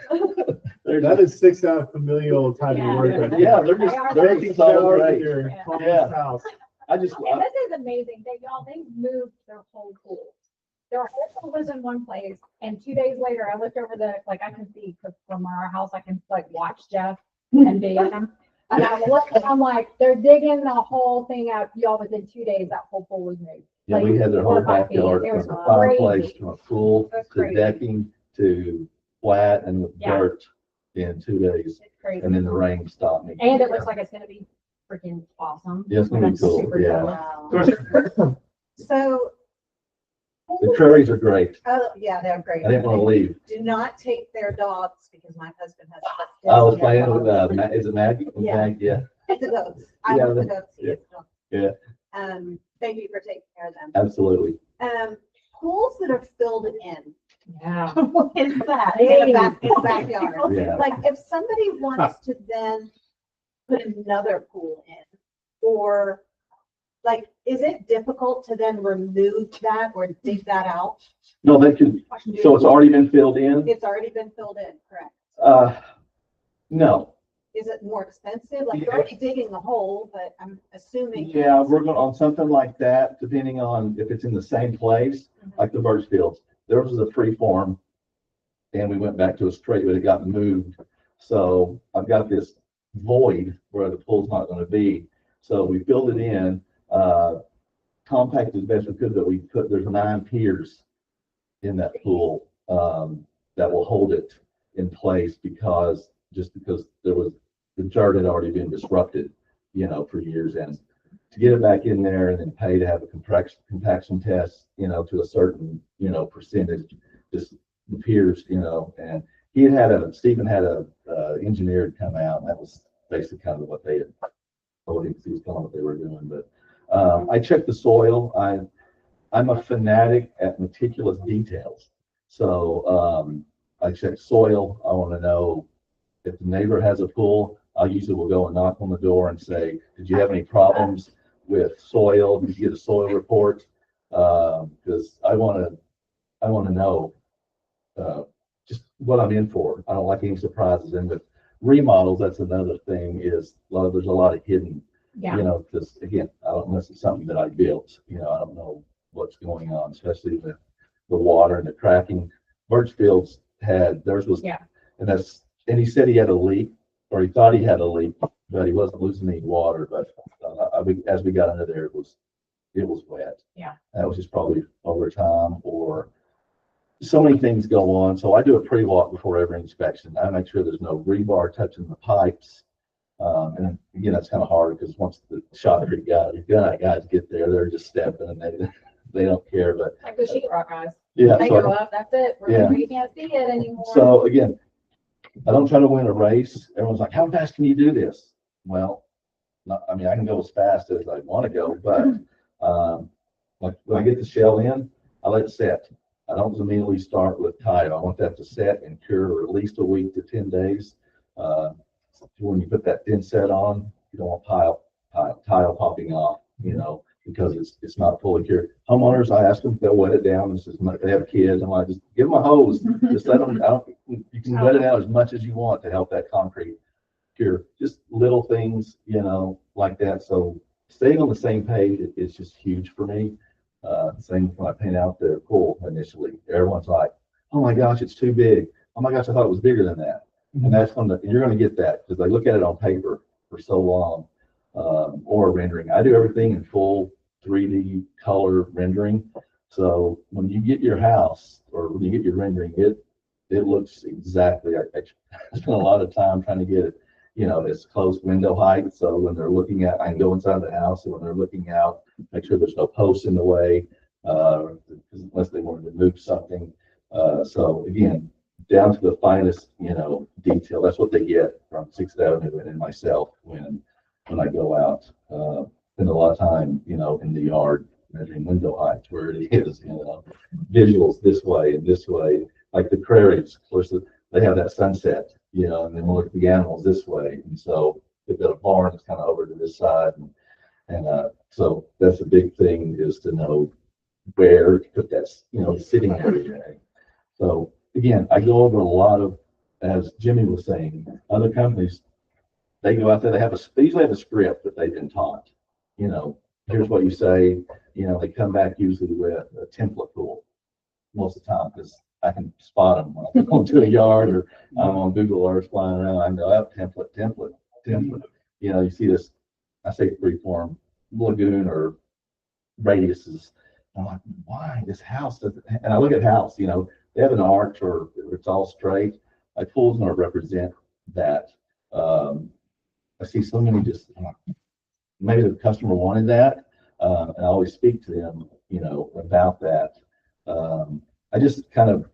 That is 6 out of familial type of work. right there. Yeah, they're just, they're Six so hours at great. your Yeah. client's Yeah. house. I just, And this is amazing. They moved their whole pool. Their whole pool was in one place, and 2 days later, I looked over I can see from our house, I can like watch Jeff and video him. And I look, and I'm like, they're digging the whole thing out. Y'all, within 2 days, that whole pool was moved. yeah, we had their whole 4 or 5 feet. backyard, It was from a fireplace crazy. to a pool, That's to crazy. decking, to flat and Yeah. dirt in 2 days. It's crazy. And then the rain stopped me. And it looks like it's gonna be freaking awesome. Yeah, it's gonna be I'm cool, super yeah. jealous. Wow. So, The prairies are great. oh, yeah, they're great. I didn't want to leave. Do not take their dogs because my husband has. I was playing with, is it Maggie? Yeah. Maggie, yeah, The goats. I Yeah, love the the- goats. He yeah. gets dogs. Yeah. Thank you for taking care of them. absolutely. Pools that are filled in. Yeah. What is that? Hey. In the backyard. Yeah. Like if somebody wants to then put another pool in, or like, is it difficult to then remove that or dig that out? No, they can, so it's already been filled in? It's already been filled in, correct? No. Is it more expensive? Like Yeah. you're already digging the hole, but I'm assuming. Yeah, we're going on something like that, depending on if it's in the same place, like the Birch Fields. There was a free form, and we went back to a straight, but it got moved. So I've got this void where the pool's not going to be. So we filled it in, compacted as best we could, but there's 9 piers in that pool that will hold it in place because there was the dirt had already been disrupted, for years. And to get it back in there and then pay to have a compaction test, to a certain, percentage, just the piers, and Stephen had a engineer come out, and that was basically kind of what they had told him, he was telling what they were doing. But I checked the soil. I'm a fanatic at meticulous details. So I check soil. I want to know if the neighbor has a pool. I usually will go and knock on the door and say, did you have any problems with soil? Did you get a soil report? Because I want to know just what I'm in for. I don't like any surprises. And with remodels, that's another thing, there's a lot of hidden, Yeah. because again, I don't, unless it's something that I built, I don't know what's going on, especially with the water and the cracking. Birchfield's theirs was, Yeah. and he said he had a leak, or he thought he had a leak, but he wasn't losing any water. But as we got under there, it was wet. Yeah. That was just probably over time, or so many things go on. So I do a pre-walk before every inspection. I make sure there's no rebar touching the pipes. And again, that's kind of hard because once the shotcrete guys get there, they're just stepping and they don't care. But Like the sheetrock guys. yeah, They so go up, that's it. Yeah. You can't see it anymore. So again, I don't try to win a race. Everyone's like, how fast can you do this? Well, I mean, I can go as fast as I want to go, but like when I get the shell in, I let it set. I don't immediately start with tile. I want that to set and cure for at least a week to 10 days. When you put that thin set on, you don't want tile popping off, because it's not fully cured. Homeowners, I ask them if they'll wet it down. This is they have kids. I'm like, just give them a hose. Just let them out. You can wet it out as much as you want to help that concrete cure. Just little things, like that. So staying on the same page is just huge for me. Same when I paint out the pool initially. Everyone's like, oh my gosh, it's too big. Oh my gosh, I thought it was bigger than that. And you're going to get that because they look at it on paper for so long, or rendering. I do everything in full 3D color rendering. So when you get your house or when you get your rendering, it looks exactly. I spent a lot of time trying to get it, as close window height. So when they're looking at, I can go inside the house, and when they're looking out, make sure there's no posts in the way, unless they want to move something. So again, down to the finest, detail. That's what they get from 6th Avenue and myself when I go out. Spend a lot of time, in the yard measuring window height, where it is, visuals this way and this way. Like the prairies, of course, they have that sunset, and then we'll look at the animals this way. And so they've got a barn that's kind of over to this side. And so that's a big thing, is to know where to put that, sitting area. So again, I go over a lot of, as Jimmy was saying, other companies, they go out there, they usually have a script that they've been taught. Here's what you say. They come back usually with a template pool most of the time, because I can spot them when I'm going to a yard or I'm on Google Earth flying around. I can go, oh, template. You see this, I say freeform lagoon or radiuses. I'm like, why this house doesn't? And I look at house, they have an arch or it's all straight. My pool's going to represent that. I see so many just, maybe the customer wanted that. And I always speak to them, about that. I just kind of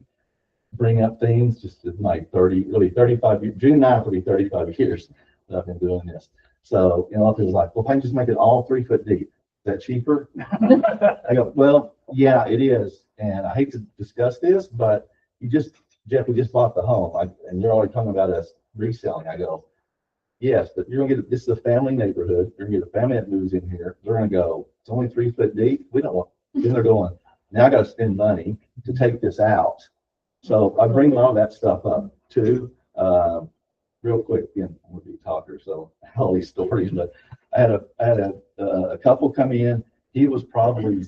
bring up things just in my 35 years. June 9th will be 35 years that I've been doing this. So, if it was like, well, if I can just make it all 3 foot deep, is that cheaper? I go, well, yeah, it is. And I hate to discuss this, but Jeff, we just bought the home, and you're already talking about us reselling. I go, yes, but you're gonna get, this is a family neighborhood. You're gonna get a family that moves in here. They're gonna go, it's only 3 foot deep. We don't want. Then they're going, now I got to spend money to take this out. So I bring all that stuff up too. Real quick, again, I'm gonna be a talker, so all these stories. But I had a couple come in. He was probably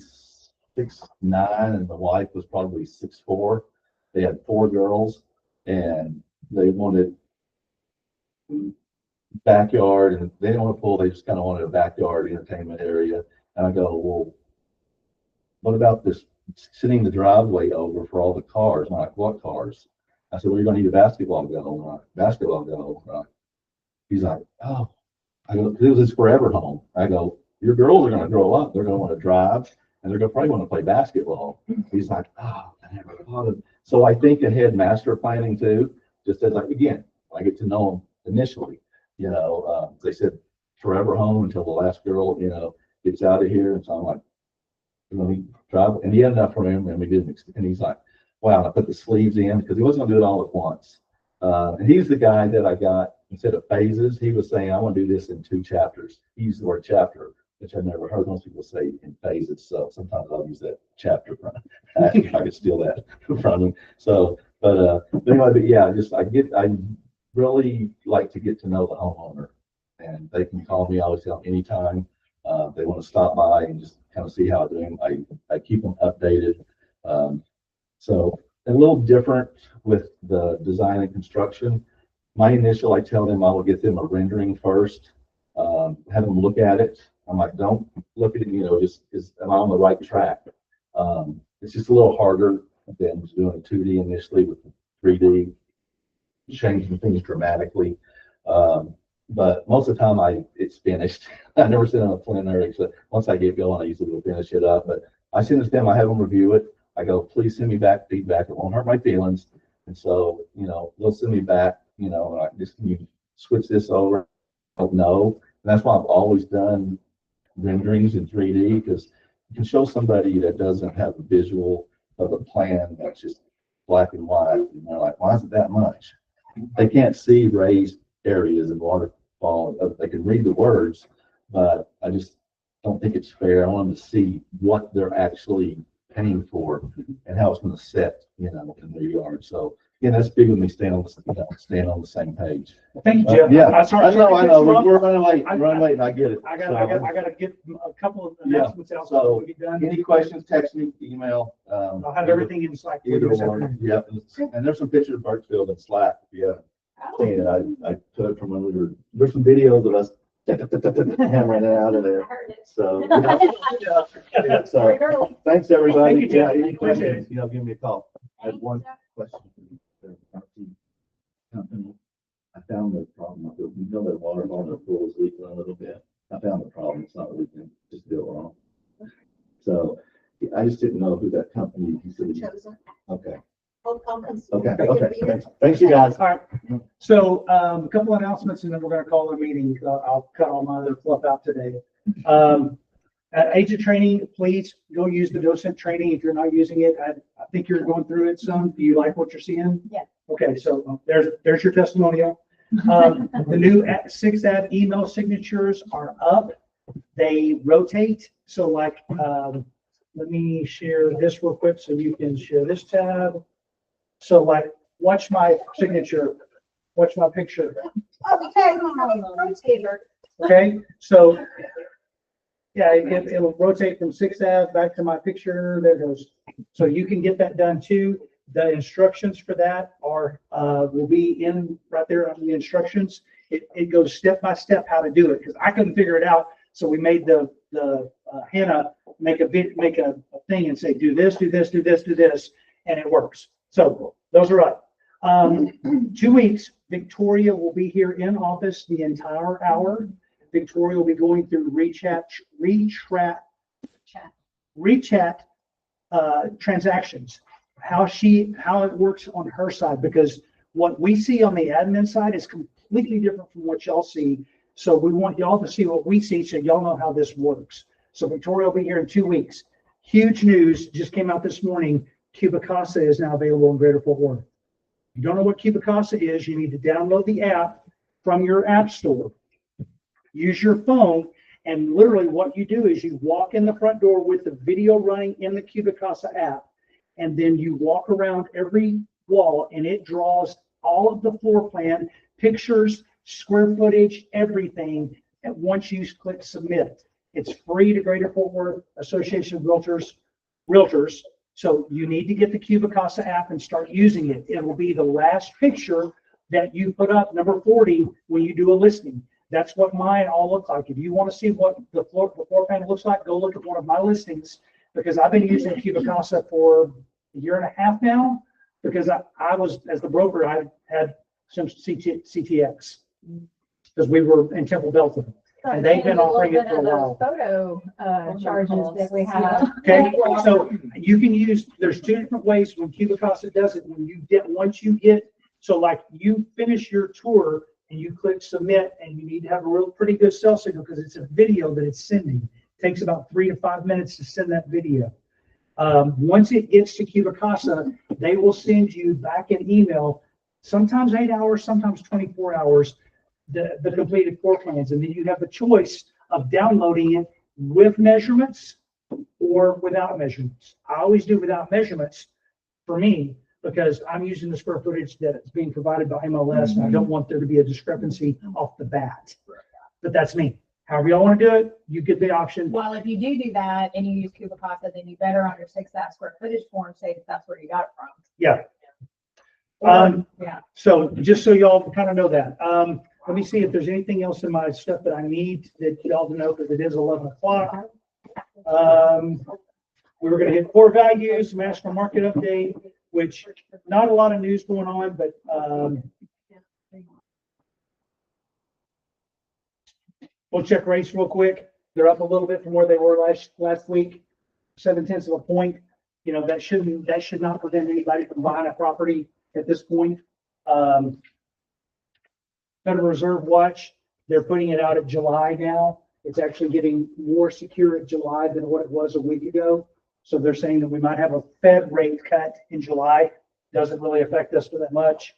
6'9", and the wife was probably 6'4". They had 4 girls, and they wanted backyard, and they didn't want a pool. They just kind of wanted a backyard entertainment area. And I go, well, what about this sitting the driveway over for all the cars? I'm like, what cars? I said, well, you're going to need a basketball goal. Right? Basketball goal. Right? He's like, oh, I go, it was his forever home. I go, your girls are going to grow up. They're going to want to drive, and they're going to probably want to play basketball. He's like, oh, I never thought of it. So I think ahead master planning too, just as again, I get to know them initially, they said forever home until the last girl, gets out of here. And so I'm like, drive, and he had enough for him, and we didn't, and he's like, wow, and I put the sleeves in because he wasn't going to do it all at once. And he's the guy that I got, instead of phases, he was saying, I want to do this in 2 chapters. He used the word chapter, which I've never heard most people say in phases. So sometimes I'll use that chapter from I could steal that from him. So, but anyway, but yeah, I really like to get to know the homeowner, and they can call me. I always tell them anytime they want to stop by and just kind of see how I'm doing. I keep them updated. So a little different with the design and construction. My initial, I tell them I will get them a rendering first, have them look at it. I'm like, don't look at it, just am I on the right track? It's just a little harder and then was doing 2D initially with 3D, changing things dramatically. But most of the time it's finished. I never sit on a printer, except once I get going, I usually will finish it up. But I send it to them, I have them review it. I go, please send me back feedback. It won't hurt my feelings. And so, they'll send me back, can you switch this over? I don't know. And that's why I've always done renderings in 3D, because you can show somebody that doesn't have a visual of a plan that's just black and white. And they're like, why is it that much? They can't see raised areas and waterfall. They can read the words, but I just don't think it's fair. I want them to see what they're actually paying for and how it's going to set, in their yard. So again, that's big with me staying on the same page. Thank you, Jeff. Yeah, I know. We're running late. And I get it. I gotta get a couple of announcements out. So we get done. any questions, text me, email. I'll have everything in Slack. Either one. Yep. And there's some pictures of Burkesfield in Slack. Yeah. I took from when there's some videos of us hammering it out of there. So, so thanks everybody. Thank you, Jeff. Any questions, give me a call. I had one question for the company. I found the problem. We know that water on the pool is leaking a little bit. I found the problem. It's not leaking, just built wrong. So I just didn't know who that company. He said, Chosen. okay. Okay. Thanks you guys. All right. So a couple announcements, and then we're going to call the meeting. I'll cut all my other fluff out today. At agent training, please go use the docent training if you're not using it. I think you're going through it some. Do you like what you're seeing? Yeah. Okay, so there's your testimonial. The new 6-ad email signatures are up. They rotate. So like, let me share this real quick so you can share this tab. So like, watch my signature, watch my picture. Okay. Okay, so yeah, it'll rotate from 6-ad back to my picture. There goes. So you can get that done too. The instructions for that are will be in right there on the instructions. It goes step by step how to do it, because I couldn't figure it out. So we made the Hannah make a thing and say do this, do this, do this, do this, and it works. So those are up. 2 weeks, Victoria will be here in office the entire hour. Victoria will be going through rechat transactions, how it works on her side, because what we see on the admin side is completely different from what y'all see. So we want y'all to see what we see, so y'all know how this works. So Victoria will be here in 2 weeks. Huge news just came out this morning. Cubicasa is now available in Greater Fort Worth. If you don't know what Cubicasa is, you need to download the app from your app store. Use your phone, and literally what you do is you walk in the front door with the video running in the Cubicasa app, and then you walk around every wall, and it draws all of the floor plan, pictures, square footage, everything. And once you click submit, it's free to Greater Fort Worth Association of Realtors. So you need to get the Cubicasa app and start using it. It will be the last picture that you put up, number 40, when you do a listing. That's what mine all look like. If you want to see what the floor plan looks like, go look at one of my listings, because I've been using Cubicasa for a year and a half now, because I was, as the broker, I had some CTX, because we were in Temple Delta. And they've been offering it for a while. Photo charges that we have. Okay, so you can use, there's 2 different ways when Cubicasa does it. Once you get, so like you finish your tour and you click submit, and you need to have a pretty good cell signal, because it's a video that it's sending. It takes about 3 to 5 minutes to send that video. Once it gets to Cubicasa, they will send you back an email, sometimes 8 hours, sometimes 24 hours, the completed floor plans. And then you have the choice of downloading it with measurements or without measurements. I always do without measurements for me, because I'm using the square footage that's being provided by MLS, and I don't want there to be a discrepancy off the bat. But that's me. However y'all want to do it, you get the option. Well, if you do that and you use Cubicasa, then you better on your 6-ad square footage form say that that's where you got it from. Yeah. Yeah. So just so y'all kind of know that. Let me see if there's anything else in my stuff that I need that y'all to know, because it is 11 o'clock. We were gonna hit core values, master market update, which not a lot of news going on, but, we'll check rates real quick. They're up a little bit from where they were last week, 0.7 of a point. You know, that should not prevent anybody from buying a property at this point. Federal Reserve Watch, they're putting it out at July now. It's actually getting more secure at July than what it was a week ago. So they're saying that we might have a Fed rate cut in July. Doesn't really affect us for that much.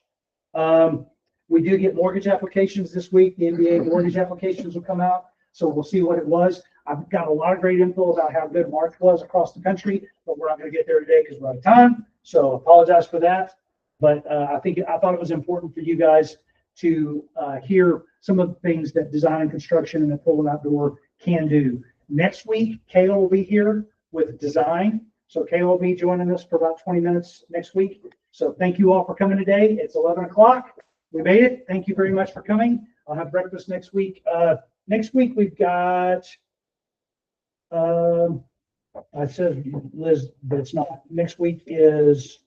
We do get mortgage applications this week. The NBA mortgage applications will come out. So we'll see what it was. I've got a lot of great info about how good March was across the country, but we're not going to get there today because we're out of time. So apologize for that. But I thought it was important for you guys to hear some of the things that design and construction and the Pull Outdoor can do. Next week, Kayla will be here with design. So Kayla will be joining us for about 20 minutes next week. So thank you all for coming today. It's 11 o'clock. We made it. Thank you very much for coming. I'll have breakfast next week. Next week we've got, I said Liz, but it's not. Next week is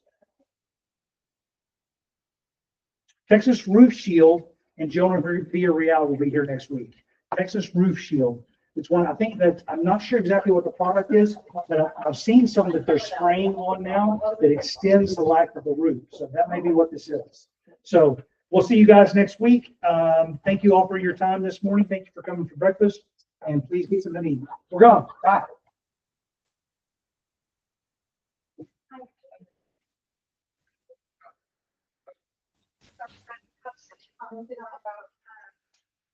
Texas Roof Shield, and Jonah Villarreal will be here next week. Texas Roof Shield. It's one, I think that, I'm not sure exactly what the product is, but I've seen some that they're spraying on now that extends the life of the roof. So that may be what this is. So we'll see you guys next week. Thank you all for your time this morning. Thank you for coming for breakfast, and please get something to eat. We're gone. Bye.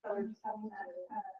About